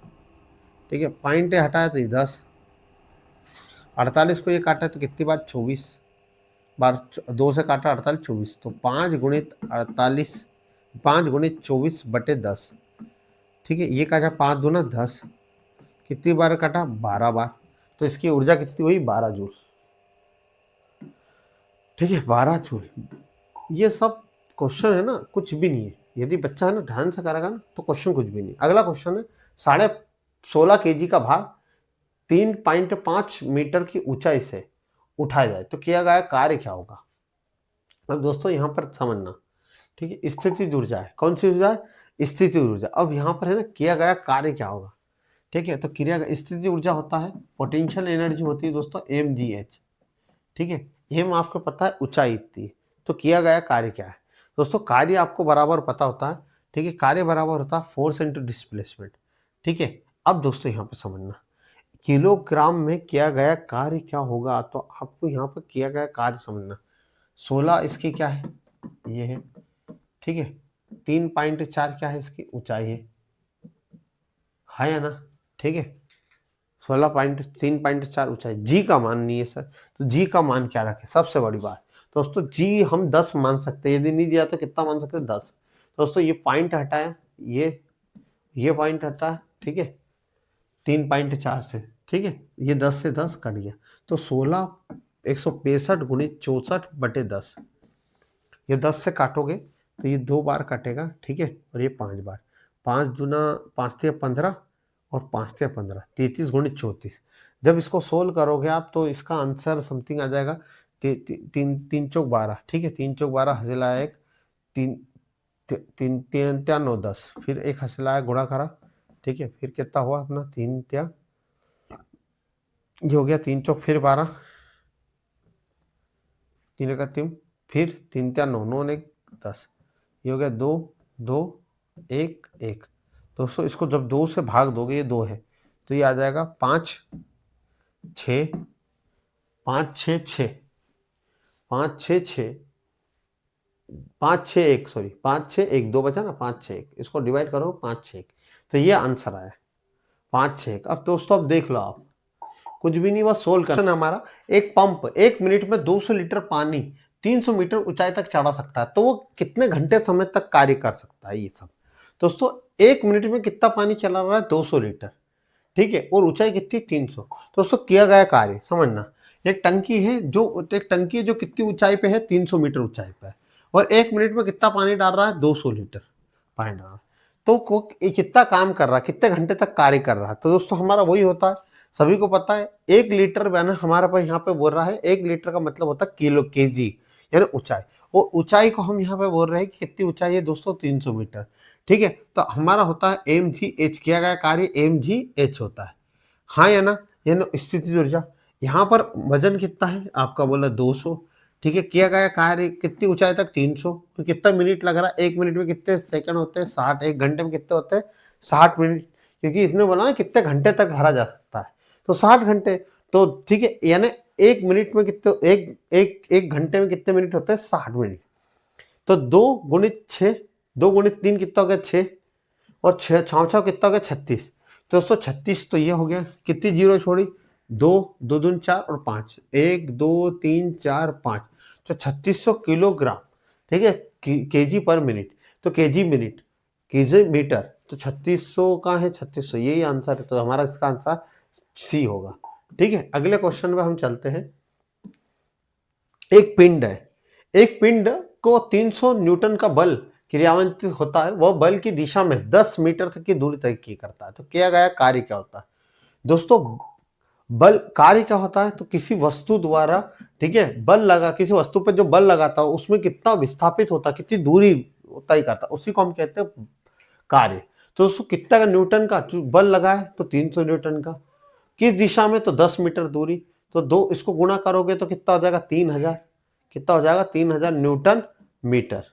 A: ठीक है। पॉइंट हटाया तो ये 10, 48 को ये काटा तो कितनी बार 24 बार, 2 से काटा 48 24, तो 5 गुणित 48, 5 गुणित 24/10, ठीक है। ये काटा 5 दूना 10, कितनी बार काटा 12 बार, तो इसकी ऊर्जा कितनी हुई 12 जूल, ठीक है, 12 जूल। ये सब क्वेश्चन है ना, कुछ भी नहीं है। यदि बच्चा है ना ध्यान से करेगा ना तो क्वेश्चन कुछ भी नहीं। अगला क्वेश्चन है 16.5 kg का भार 3.5 मीटर की ऊंचाई से उठाया जाए तो किया गया कार्य क्या होगा। अब दोस्तों यहाँ पर समझना, ठीक है, स्थितिज ऊर्जा है, कौन सी ऊर्जा है, स्थितिज ऊर्जा। अब यहाँ पर है ना किया गया कार्य क्या होगा, ठीक है। तो क्रिया स्थितिज ऊर्जा होता है, पोटेंशियल एनर्जी होती है दोस्तों mgh, ठीक है। एम आपको पता है ऊंचाई इतनी है, तो किया गया कार्य क्या है दोस्तों, कार्य आपको बराबर पता होता है, ठीक है। कार्य बराबर होता है फोर्स इनटू डिस्प्लेसमेंट, ठीक है। अब दोस्तों यहाँ पर समझना, किलोग्राम में किया गया कार्य क्या होगा, तो आपको यहाँ पर किया गया कार्य समझना। 16 इसकी क्या है, ये है, ठीक है। 3.4 क्या है इसकी ऊंचाई है या ना, ठीक है। 3.4 ऊंचाई, जी का मान नहीं है सर, तो जी का मान क्या रखें, सबसे बड़ी बात दोस्तों, जी हम 10 मान सकते हैं, यदि नहीं दिया तो कितना मान सकते हैं 10। दोस्तों ये पॉइंट हटाया, ये पॉइंट हटा, ठीक है, 3.4 से, ठीक है, ये 10 से 10 कट गया, तो 16 165 गुणित 64/10, ये 10 से काटोगे तो ये 2 बार कटेगा, ठीक है, और ये 5 बार, 5 दूना 5 15, और 5 15 33 गुणित 34। जब इसको सोल्व करोगे आप तो इसका आंसर समथिंग आ जाएगा 3 चौक 12, ठीक है, 3 चौक 12 हसीला एक, 3 3 9 10, फिर एक हसीला गुणा करा, ठीक है, फिर कितना हुआ अपना 3 त्या, ये हो गया 3 चौक फिर 12, 3 का 3, फिर 3 त्या 9 9 1 10, ये हो गया 2 2 1 1। दोस्तों इसको जब 2 से भाग दोगे, ये 2 है तो ये आ जाएगा 5 6 5 6 6 5 6 6 5 6 1, सॉरी 5 6 1, 2 बचा ना, 5 6 1, इसको डिवाइड करो 5 6 1, तो ये आंसर आया 5 6 1। अब दोस्तों अब देख लो आप, कुछ भी नहीं, बस सोल्व करना। हमारा एक पंप 1 मिनट में 200 लीटर पानी 300 मीटर ऊंचाई तक चढ़ा सकता है, तो वो कितने घंटे समय तक कार्य कर सकता है। ये सब दोस्तों 1 मिनट में कितना पानी चला रहा है 200 लीटर, ठीक है, और ऊंचाई कितनी 300। दोस्तों किया गया कार्य समझना, एक टंकी है जो कितनी ऊंचाई पे है 300 मीटर ऊंचाई पे है, और 1 मिनट में कितना पानी डाल रहा है 200 लीटर पानी डाल रहा है, तो कितना काम कर रहा है, कितने घंटे तक कार्य कर रहा है। तो दोस्तों हमारा वही होता है, सभी को पता है 1 लीटर बना हमारा पर यहाँ पे बोल रहा है, 1 लीटर का मतलब होता है किलो केजी, यानी ऊंचाई, और ऊंचाई को हम यहाँ पे बोल रहे हैं कि कितनी ऊंचाई है दोस्तों 300 मीटर, ठीक है। तो हमारा होता है mgh, किया गया कार्य mgh होता है, हाँ या ना, यानी स्थितिज ऊर्जा। यहाँ पर वजन कितना है आपका बोला 200, ठीक है, किया गया कार्य कितनी ऊंचाई तक 300, तो कितना मिनट लग रहा है, 1 मिनट में कितने सेकंड होते हैं 60, 1 घंटे में कितने होते हैं 60 मिनट, क्योंकि इसने बोला ना कितने घंटे तक भरा जा सकता है, तो 60 घंटे, तो ठीक है, यानी 1 मिनट में कितने, एक घंटे में कितने मिनट होते हैं 60 मिनट, तो 2 गुणित 6, 2 गुणित 3 कितना हो गया 6, और 6 6 कितना हो गया 36, तो दोस्तों 36, तो ये हो गया, कितनी जीरो छोड़ी 2 2 दून 4 और 5, 1 2 3 4 5, तो 3600 किलोग्राम, ठीक है, केजी पर मिनट, तो केजी मिनट, केजी मीटर, तो 3600 का है, 3600 यही आंसर है, तो हमारा इसका आंसर सी होगा। ठीक है, अगले क्वेश्चन पे हम चलते हैं। एक पिंड है, एक पिंड को 300 न्यूटन का बल क्रियान्वित होता है, वह बल की दिशा में 10 मीटर तक की दूरी तय की करता है, तो किया गया कार्य क्या होता है? दोस्तों बल कार्य क्या होता है, तो किसी वस्तु द्वारा, ठीक है, बल लगा, किसी वस्तु पर जो बल लगाता है उसमें कितना विस्थापित होता है, कितनी दूरी तय करता है, उसी को हम कहते हैं कार्य। तो दोस्तों कितना का न्यूटन का बल लगा है, तो 300 न्यूटन का, किस दिशा में, तो 10 मीटर दूरी, तो दो इसको गुणा करोगे तो कितना हो जाएगा, 3000, कितना हो जाएगा, 3000 न्यूटन मीटर।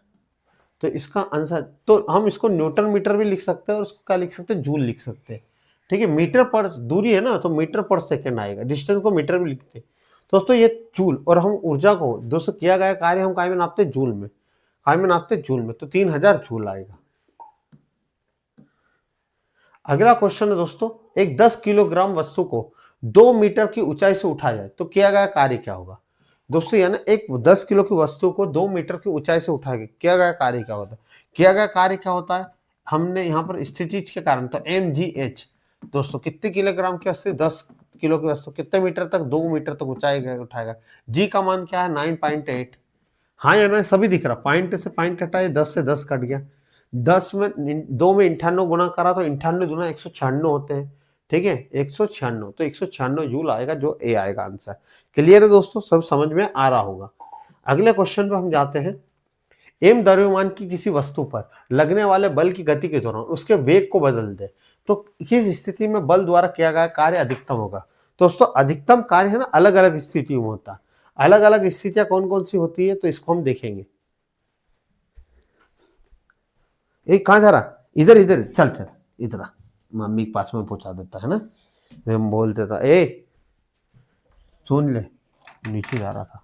A: तो इसका आंसर, तो हम इसको न्यूटन मीटर भी लिख सकते हैं और इसको क्या लिख सकते हैं, जूल लिख सकते हैं। ठीक है, मीटर पर दूरी है ना, तो मीटर पर सेकंड आएगा, डिस्टेंस को मीटर भी लिखते हैं। दोस्तों ये जूल, और हम ऊर्जा को दोस्तों किया गया कार्य हम काय में नापते हैं, जूल में, काय में नापते हैं, जूल में, तो 3000 जूल आएगा। अगला क्वेश्चन है दोस्तों, एक 10 किलोग्राम वस्तु को 2 मीटर की ऊंचाई से उठाया जाए तो किया गया कार्य क्या होगा? दोस्तों यानी एक 10 किलो की वस्तु को 2 मीटर की ऊंचाई से उठा के किया गया कार्य क्या होता है? किया गया कार्य क्या होता है, हमने यहाँ पर स्थिति के कारण, तो mgh, दोस्तों कितने किलोग्राम की वस्तु, 10 किलो की वस्तु कितने मीटर तक, 2 मीटर तक ऊंचाई उठाएगा। जी का मान क्या है, 9.8। हाँ या ना, सभी दिख रहा, पॉइंट से पॉइंट हटाए, 10 से 10 कट गया, 10 में 2 में 98 गुना करा तो 98 दूना 196 होते हैं। ठीक है, 196, तो 196 जूल आएगा, जो ए आएगा आंसर। क्लियर है दोस्तों, सब समझ में आ रहा होगा। अगले क्वेश्चन पे हम जाते हैं। एम द्रव्यमान की किसी वस्तु पर लगने वाले बल की गति के दौरान उसके वेग को बदल दे तो किस स्थिति में बल द्वारा किया गया कार्य अधिकतम होगा? दोस्तों अधिकतम कार्य है ना, अलग अलग स्थितियों में होता है। अलग अलग स्थितियां कौन कौन सी होती है, तो इसको हम देखेंगे। कहाँ जा रहा, इधर इधर चल चल, इधर आ, मम्मी के पास में पहुंचा देता है ना, मैं बोल देता, सुन ले, नीचे जा रहा था,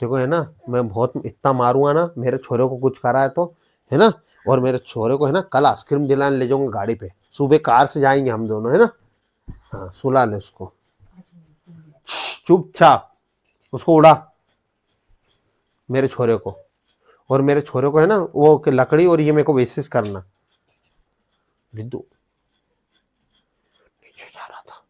A: देखो है ना, मैं बहुत इतना मारूंगा ना, मेरे छोरे को कुछ करा है तो, है ना, और मेरे छोरे को है ना कल आइसक्रीम दिलाने ले जाऊंगा गाड़ी पे, सुबह कार से जाएंगे हम दोनों, है ना। हाँ सुला ले उसको, चुपचाप उसको उड़ा, मेरे छोरे को, और मेरे छोरे को है ना वो लकड़ी और ये मेरे को बेसिस करना। बिंदु नीचे जा रहा था।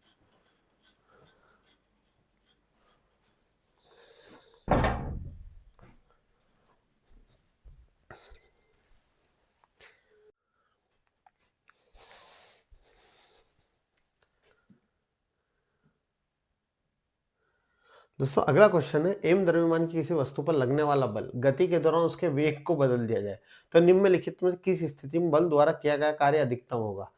A: दोस्तों अगला क्वेश्चन है, एम द्रव्यमान की किसी वस्तु पर लगने वाला बल गति के दौरान उसके वेग को बदल दिया जाए तो निम्नलिखित में किस स्थिति में बल द्वारा किया गया कार्य अधिकतम होगा?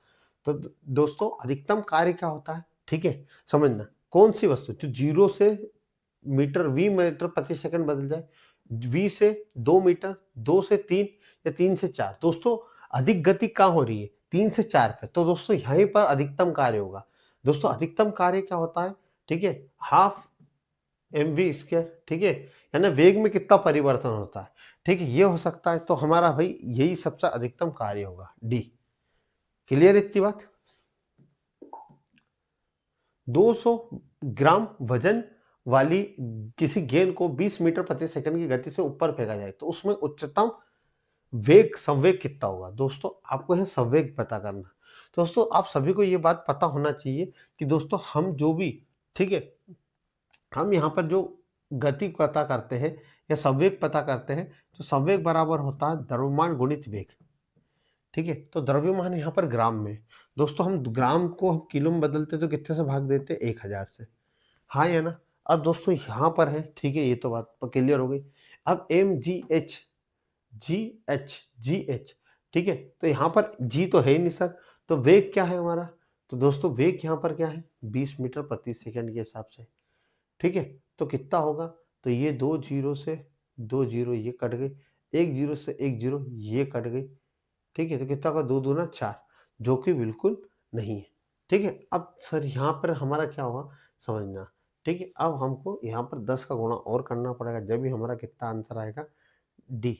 A: तो दोस्तों अधिकतम कार्य क्या होता है, ठीक है, समझना, कौन सी वस्तु जो 0 से मीटर मीटर प्रति सेकंड बदल जाए, v से 2 मीटर, 2 से 3 या 3 से 4। दोस्तों अधिक गति कहाँ हो रही है, 3 से 4 पे, तो दोस्तों यहीं पर अधिकतम कार्य होगा। दोस्तों अधिकतम कार्य क्या होता है, ठीक है, हाफ mv², ठीक है, यानी वेग में कितना परिवर्तन होता है, ठीक है, ये हो सकता है, तो हमारा भाई यही सबसे अधिकतम कार्य होगा, डी। क्लियर इतनी बात? 200 ग्राम वजन वाली किसी गेंद को 20 मीटर प्रति सेकंड की गति से ऊपर फेंका जाए तो उसमें उच्चतम वेग संवेग कितना होगा? दोस्तों आपको है संवेग पता करना। दोस्तों आप सभी को ये बात पता होना चाहिए कि दोस्तों हम जो भी, ठीक है, हम यहाँ पर जो गति पता करते हैं या संवेग पता करते हैं, तो संवेग बराबर होता है द्रव्यमान गुणित वेग। ठीक है, तो द्रव्यमान यहाँ पर ग्राम में, दोस्तों हम ग्राम को हम किलो में बदलते तो कितने से भाग देते, 1000 से। हाँ या ना? अब दोस्तों यहाँ पर है, ठीक है, ये तो बात क्लियर हो गई। अब एम जी एच, ठीक है, तो यहाँ पर जी तो है ही नहीं सर, तो वेग क्या है हमारा? तो दोस्तों वेग यहाँ पर क्या है, 20 मीटर प्रति सेकंड के हिसाब से। ठीक है, तो कितना होगा, तो ये 2 जीरो से 2 जीरो ये कट गई, 1 जीरो से 1 जीरो ये कट गई। ठीक है, तो कितना होगा, 2 दूना 4, जो कि बिल्कुल नहीं है। ठीक है, अब सर यहाँ पर हमारा क्या होगा समझना। ठीक है, अब हमको यहाँ पर 10 का गुणा और करना पड़ेगा, जब भी हमारा कितना आंसर आएगा, डी।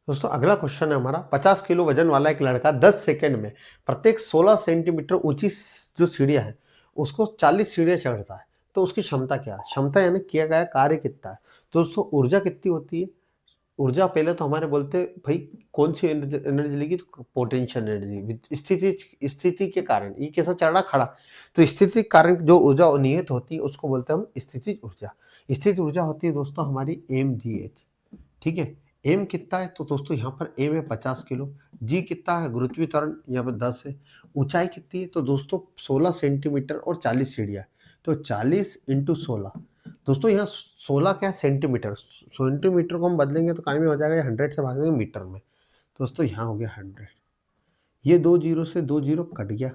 A: दोस्तों अगला क्वेश्चन है हमारा, 50 किलो वजन वाला एक लड़का 10 सेकंड में प्रत्येक 16 सेंटीमीटर ऊंची जो सीढ़ियां है उसको 40 सीढ़ियां चढ़ता है, तो उसकी क्षमता क्या है? क्षमता यानी किया गया कार्य कितना है। तो दोस्तों ऊर्जा कितनी होती है? ऊर्जा पहले तो हमारे बोलते हैं भाई कौन सी एनर्जी लेगी, तो पोटेंशियल एनर्जी, स्थिति के कारण ये कैसा चढ़ रहा खड़ा, तो स्थिति के कारण जो ऊर्जा निहित होती है उसको बोलते हैं हम स्थितिज ऊर्जा। स्थितिज ऊर्जा होती है दोस्तों हमारी mgh। ठीक है, एम कितना है? तो दोस्तों यहाँ पर एम है 50 किलो, जी कितना है? गुरुत्वीय त्वरण यहाँ पर 10 है, ऊंचाई कितनी है? तो दोस्तों 16 सेंटीमीटर और 40 सीढ़ियाँ, तो 40 इंटू 16। दोस्तों यहाँ 16 क्या है? सेंटीमीटर, सेंटीमीटर को हम बदलेंगे तो काम में हो जाएगा 100 से भागेंगे मीटर में। दोस्तों यहाँ हो गया 100, ये 2 जीरो से 2 जीरो कट गया।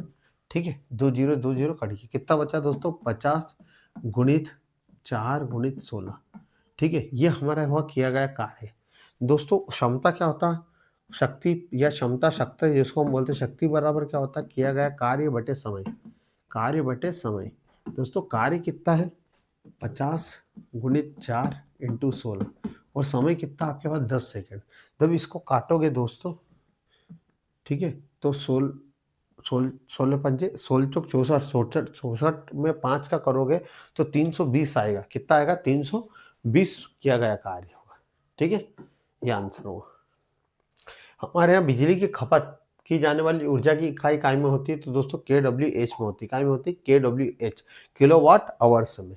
A: ठीक है, 2 जीरो कट गया, कितना बचा दोस्तों? 50 गुणित 4 गुणित 16। ठीक है, ये हमारा हुआ किया गया कार्य। दोस्तों क्षमता क्या होता है? शक्ति या क्षमता, शक्ति जिसको हम बोलते हैं शक्ति बराबर क्या होता है? किया गया कार्य बटे समय, कार्य बटे समय। दोस्तों कार्य कितना है? 50 गुणित 4 इंटू 16, और समय कितना आपके पास? 10 सेकेंड। जब इसको काटोगे दोस्तों, ठीक है, तो 16 पंजे 16 चौक 64, 64 में 5 का करोगे तो 320 आएगा। कितना आएगा? 320 किया गया कार्य होगा। ठीक है, ये आंसर होगा। हमारे यहाँ बिजली की खपत की जाने वाली ऊर्जा की इकाई काय में होती है? तो दोस्तों kWh में होती है। काय में होती है? kWh, किलोवाट आवर्स में।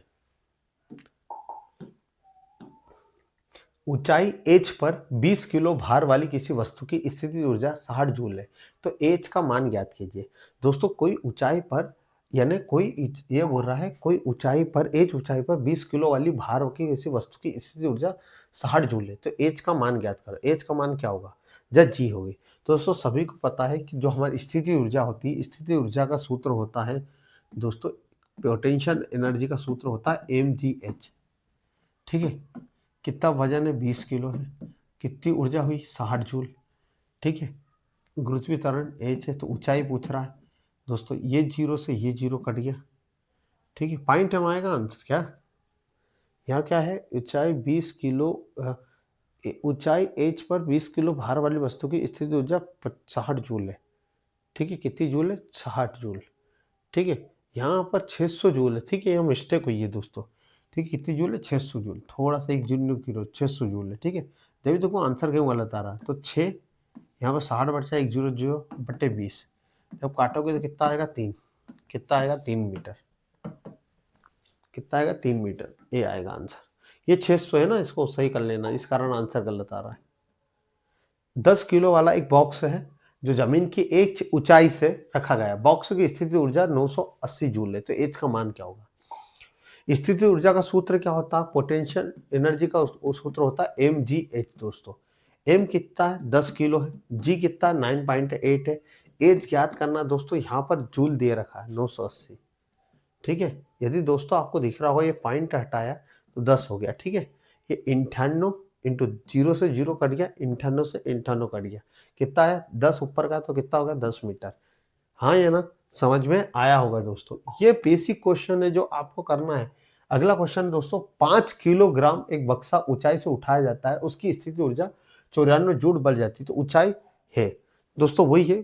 A: ऊंचाई h पर 20 किलो भार वाली किसी वस्तु की स्थितिज ऊर्जा 60 जूल है, तो h का मान ज्ञात कीजिए। दोस्तों कोई ऊंचाई पर, यानी कोई ये बोल रहा है कोई ऊंचाई पर, h ऊंचाई पर 20 किलो वाली भार की किसी वस्तु की स्थितिज ऊर्जा 60 जूल है, तो h का मान ज्ञात करो। h का मान क्या होगा? जब g होगी। तो दोस्तों सभी को पता है कि जो हमारी स्थितिज ऊर्जा होती है, स्थितिज ऊर्जा का सूत्र होता है दोस्तों, पोटेंशियल एनर्जी का सूत्र होता है mgh। ठीक है, कितना वजन है? 20 किलो है, कितनी ऊर्जा हुई? 60 जूल। ठीक है, गुरुत्वीय त्वरण h है, तो ऊंचाई पूछ रहा है दोस्तों, ये जीरो से ये जीरो कट गया। ठीक है, पॉइंट में आएगा आंसर क्या? यहाँ क्या है? ऊंचाई 20 किलो, ऊंचाई h पर 20 किलो भार वाली वस्तु की स्थिति ऊर्जा 60 जूल है। ठीक है, कितनी जूल है? 60 जूल। ठीक है, यहाँ पर 600 जूल है। ठीक है, यहाँ मिस्टेक हुई है दोस्तों। ठीक है, कितनी जूल है? 600 जूल, थोड़ा सा एक जूल किलो, 600 जूल है। ठीक है, जब देखो आंसर क्यों गलत आ रहा है, तो 6 यहाँ पर 60 बचा 1 जीरो जीरो बटे 20, जब काटोगे तो कितना आएगा? 3। कितना आएगा? 3 मीटर। कितना आएगा? 3 मीटर, ये आएगा आंसर। ये 600 है ना, इसको सही कर लेना, इस कारण आंसर गलत आ रहा है। 10 किलो वाला एक बॉक्स है जो जमीन की एक ऊंचाई से रखा गया है। बॉक्स की स्थिति ऊर्जा 980 जूल है, तो एच का मान क्या होगा? स्थिति ऊर्जा का सूत्र क्या होता है? पोटेंशियल एनर्जी का सूत्र होता है mgh। दोस्तों m कितना है? 10 किलो है, g कितना? 9.8 है, एच ज्ञात करना। दोस्तों यहाँ पर जूल दे रखा है 980। ठीक है, यदि दोस्तों आपको दिख रहा हो ये पॉइंट हटाया तो 10 हो गया। ठीक है, ये 98 इंटू 0 से 0 कट गया, 98 से 98 कट गया, कितना है? 10 ऊपर का, तो कितना होगा? 10 मीटर। हाँ या ना? समझ में आया होगा दोस्तों। ये बेसिक क्वेश्चन है जो आपको करना है। अगला क्वेश्चन दोस्तों, 5 किलोग्राम एक बक्सा ऊंचाई से उठाया जाता है, उसकी स्थिति ऊर्जा 94 जूल बढ़ जाती है, तो ऊंचाई है दोस्तों वही है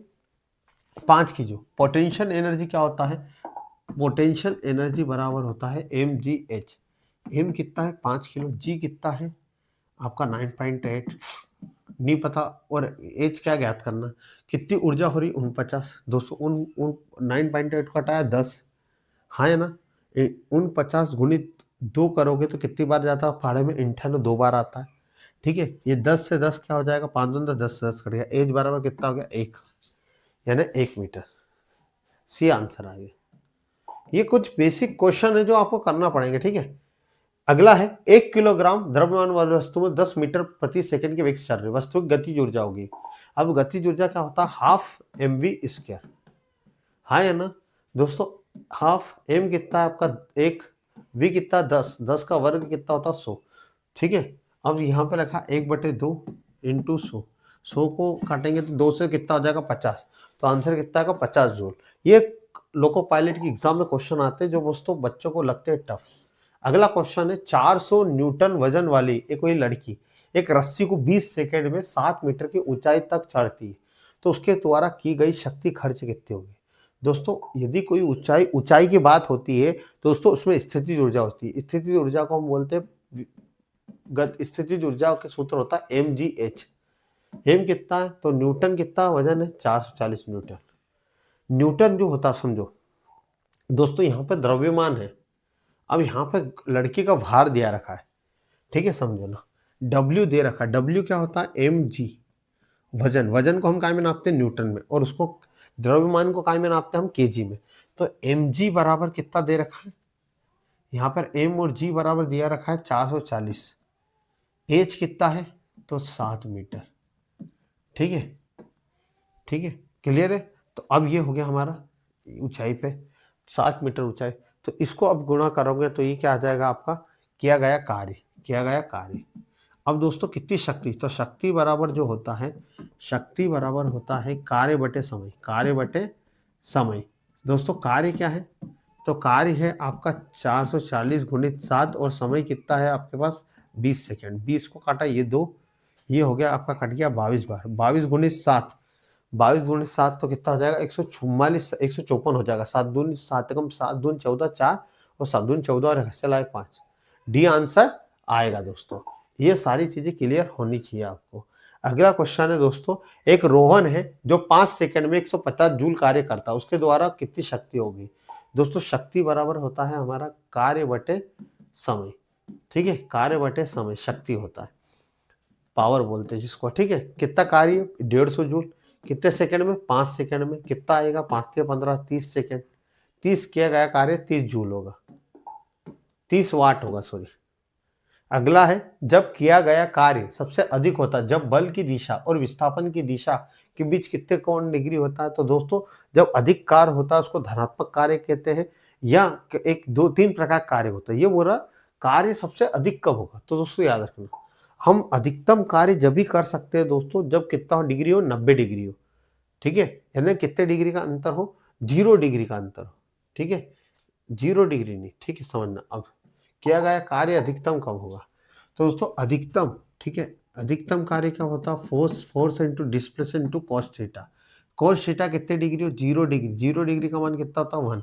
A: 5 की। जो पोटेंशियल एनर्जी क्या होता है? पोटेंशियल एनर्जी बराबर होता है mgh। m कितना है? 5 किलो, g कितना है आपका? 9.8 नहीं पता, और एच क्या ज्ञात करना? कितनी ऊर्जा हो रही? 49। दोस्तों उन 9.8 को हटाया 10, हाँ है ना? 49 गुणित 2 करोगे तो कितनी बार जाता है फाड़े में? 98 2 बार आता है। ठीक है, ये 10 से 10 क्या हो जाएगा? 5 दूनी 10 से 10 कट गया, एच बराबर कितना हो गया? 1, यानी 1 मीटर। सी आंसर आ गया। ये कुछ बेसिक क्वेश्चन है जो आपको करना पड़ेंगे। ठीक है, अगला है 1 किलोग्राम द्रव्यमान वाली वस्तु में 10 मीटर प्रति सेकंड के वेग से चल रही वस्तु की गतिज ऊर्जा होगी। अब गतिज ऊर्जा क्या होता है? Half mv²। हाँ है ना दोस्तों? हाफ m कितना है आपका? 1, v कितना? 10, 10 का वर्ग कितना होता है? 100। ठीक है, अब यहाँ पे रखा 1/2 इंटू 100, 100 को काटेंगे तो 2 से कितना हो जाएगा? 50, तो आंसर कितना आएगा? 50 जूल। ये लोको पायलट की एग्जाम में क्वेश्चन आते हैं जो दोस्तों बच्चों को लगते हैं टफ। अगला क्वेश्चन है, 400 न्यूटन वजन वाली एक कोई लड़की एक रस्सी को 20 सेकंड में 7 मीटर की ऊंचाई तक चढ़ती है, तो उसके द्वारा की गई शक्ति खर्च कितनी होगी। दोस्तों यदि कोई ऊंचाई की बात होती है तो दोस्तों उसमें स्थितिज ऊर्जा होती है। स्थितिज ऊर्जा को हम बोलते हैं स्थितिज ऊर्जा का सूत्र होता है mgh। एम कितना है तो न्यूटन कितना वजन है 440 न्यूटन। न्यूटन जो होता समझो दोस्तों यहाँ पे द्रव्यमान है, अब यहाँ पे लड़की का भार दिया रखा है, ठीक है समझो ना, W दे रखा है। W क्या होता है mg, वजन को हम काय में नापते हैं न्यूटन में, और उसको द्रव्यमान को काय में नापते हैं हम केजी में। तो mg बराबर कितना दे रखा है, यहाँ पर m और g बराबर दिया रखा है 440, h कितना है तो 7 मीटर। ठीक है, ठीक है, क्लियर है। तो अब ये हो गया हमारा ऊंचाई पे 7 मीटर ऊंचाई। तो इसको अब गुणा करोगे तो ये क्या आ जाएगा आपका किया गया कार्य। अब दोस्तों कितनी शक्ति, तो शक्ति बराबर जो होता है, शक्ति बराबर होता है कार्य बटे समय। दोस्तों कार्य क्या है, तो कार्य है आपका 440 गुणित 7 और समय कितना है आपके पास 20 सेकेंड। 20 को काटा ये 2, ये हो गया आपका कट गया 22 बार। 22 गुणित 7 तो कितना हो जाएगा 154 हो जाएगा। 7 दूनी 7 कम 7 दूनी 14 4 और 7 दूनी 14 और से लाए 5, डी आंसर आएगा। दोस्तों ये सारी चीजें क्लियर होनी चाहिए आपको। अगला क्वेश्चन है दोस्तों, एक रोहन है जो 5 सेकंड में 150 जूल कार्य करता है, उसके द्वारा कितनी शक्ति होगी। दोस्तों शक्ति बराबर होता है हमारा कार्य बटे समय। ठीक है, कार्य बटे समय शक्ति होता है, पावर बोलते हैं जिसको। ठीक है, कितना कार्य 150 जूल, कितने सेकंड में 5 सेकंड में, कितना आएगा 5 से 15 30 सेकंड। 30 किया गया कार्य 30 जूल होगा, 30 वाट होगा सॉरी। अगला है जब किया गया कार्य सबसे अधिक होता है जब बल की दिशा और विस्थापन की दिशा के बीच कितने कोण डिग्री होता है। तो दोस्तों जब अधिक कार्य होता है उसको धनात्मक कार्य कहते हैं, या 1 2 3 प्रकार कार्य होता है। ये बोला कार्य सबसे अधिक कब होगा, तो दोस्तों याद रखना हम अधिकतम कार्य जब भी कर सकते हैं दोस्तों जब कितना डिग्री हो 90 डिग्री हो। ठीक है, यानी कितने डिग्री का अंतर हो 0 डिग्री का अंतर हो। ठीक है, 0 डिग्री नहीं, ठीक है समझना। अब किया गया कार्य अधिकतम कब होगा, तो दोस्तों अधिकतम, ठीक है, अधिकतम कार्य क्या होता है force into displacement into cos theta. Cos theta कितने डिग्री हो 0 डिग्री। 0 डिग्री का मान कितना होता है 1।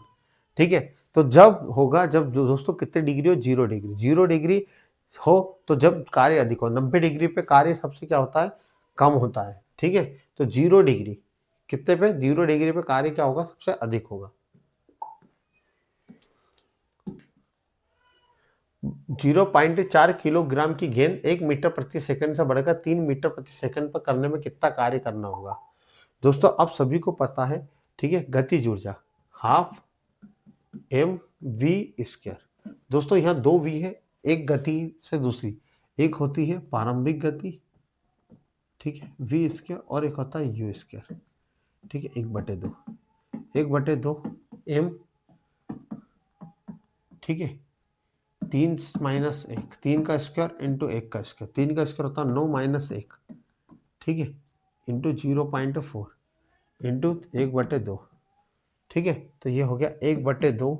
A: ठीक है, तो जब होगा जब दोस्तों कितने डिग्री हो 0 डिग्री। 0 डिग्री हो तो जब कार्य अधिक हो, 90 डिग्री पे कार्य सबसे क्या होता है कम होता है। ठीक है, तो 0 डिग्री कितने पे 0 डिग्री पे कार्य क्या होगा सबसे अधिक होगा। 0.4 किलोग्राम की गेंद 1 मीटर प्रति सेकंड से बढ़कर 3 मीटर प्रति सेकंड पर करने में कितना कार्य करना होगा। दोस्तों अब सभी को पता है, ठीक है, गतिज ऊर्जा हाफ mv²। दोस्तों यहाँ 2 v है, एक गति से दूसरी, एक होती है प्रारंभिक गति, ठीक है v², और एक होता है u²। ठीक है, 1/2 m, ठीक है, 3 माइनस 1, 3 का स्क्वायर इंटू 1 का स्क्वायर, 3 का स्क्वायर होता है 9 माइनस 1, ठीक है, इंटू 0.4 इंटू 1/2। ठीक है, तो ये हो गया 1/2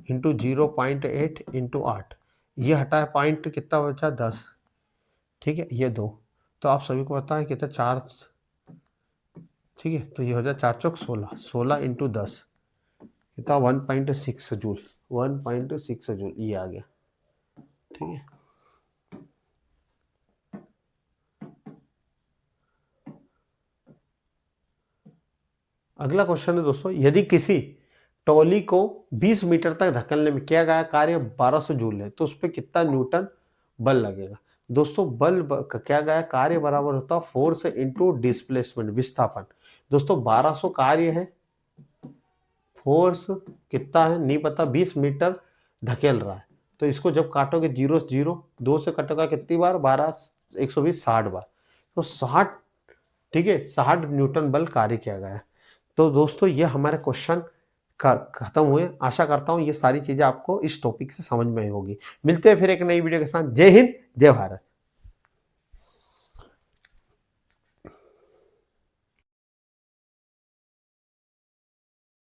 A: इंटू 0.8 इंटू 8, ये हटाया पॉइंट कितना बचा 10। ठीक है, ये 2, तो आप सभी को पता है कितना 4, ठीक है, तो ये हो जाए 4 चौक 16, 16 इंटू 10 कितना 1.6 जूल, 1.6 जूल ये आ गया। ठीक है, अगला क्वेश्चन है दोस्तों, यदि किसी ट्रॉली को 20 मीटर तक धकेलने में किया गया कार्य 1200 जूल है तो उस पर कितना न्यूटन बल लगेगा। दोस्तों बल क्या गया कार्य बराबर होता है फोर्स इंटू डिस्प्लेसमेंट विस्थापन। दोस्तों 1200 कार्य है, फोर्स कितना है नहीं पता, 20 मीटर धकेल रहा है, तो इसको जब काटोगे 0 0 2 से कटोगा कितनी बार 12 120 60 बार, तो 60, ठीक है 60 न्यूटन बल कार्य किया गया है। तो दोस्तों ये हमारे क्वेश्चन खत्म हुए। आशा करता हूँ ये सारी चीजें आपको इस टॉपिक से समझ में आई होगी। मिलते हैं फिर एक नई वीडियो के साथ। जय हिंद, जय भारत।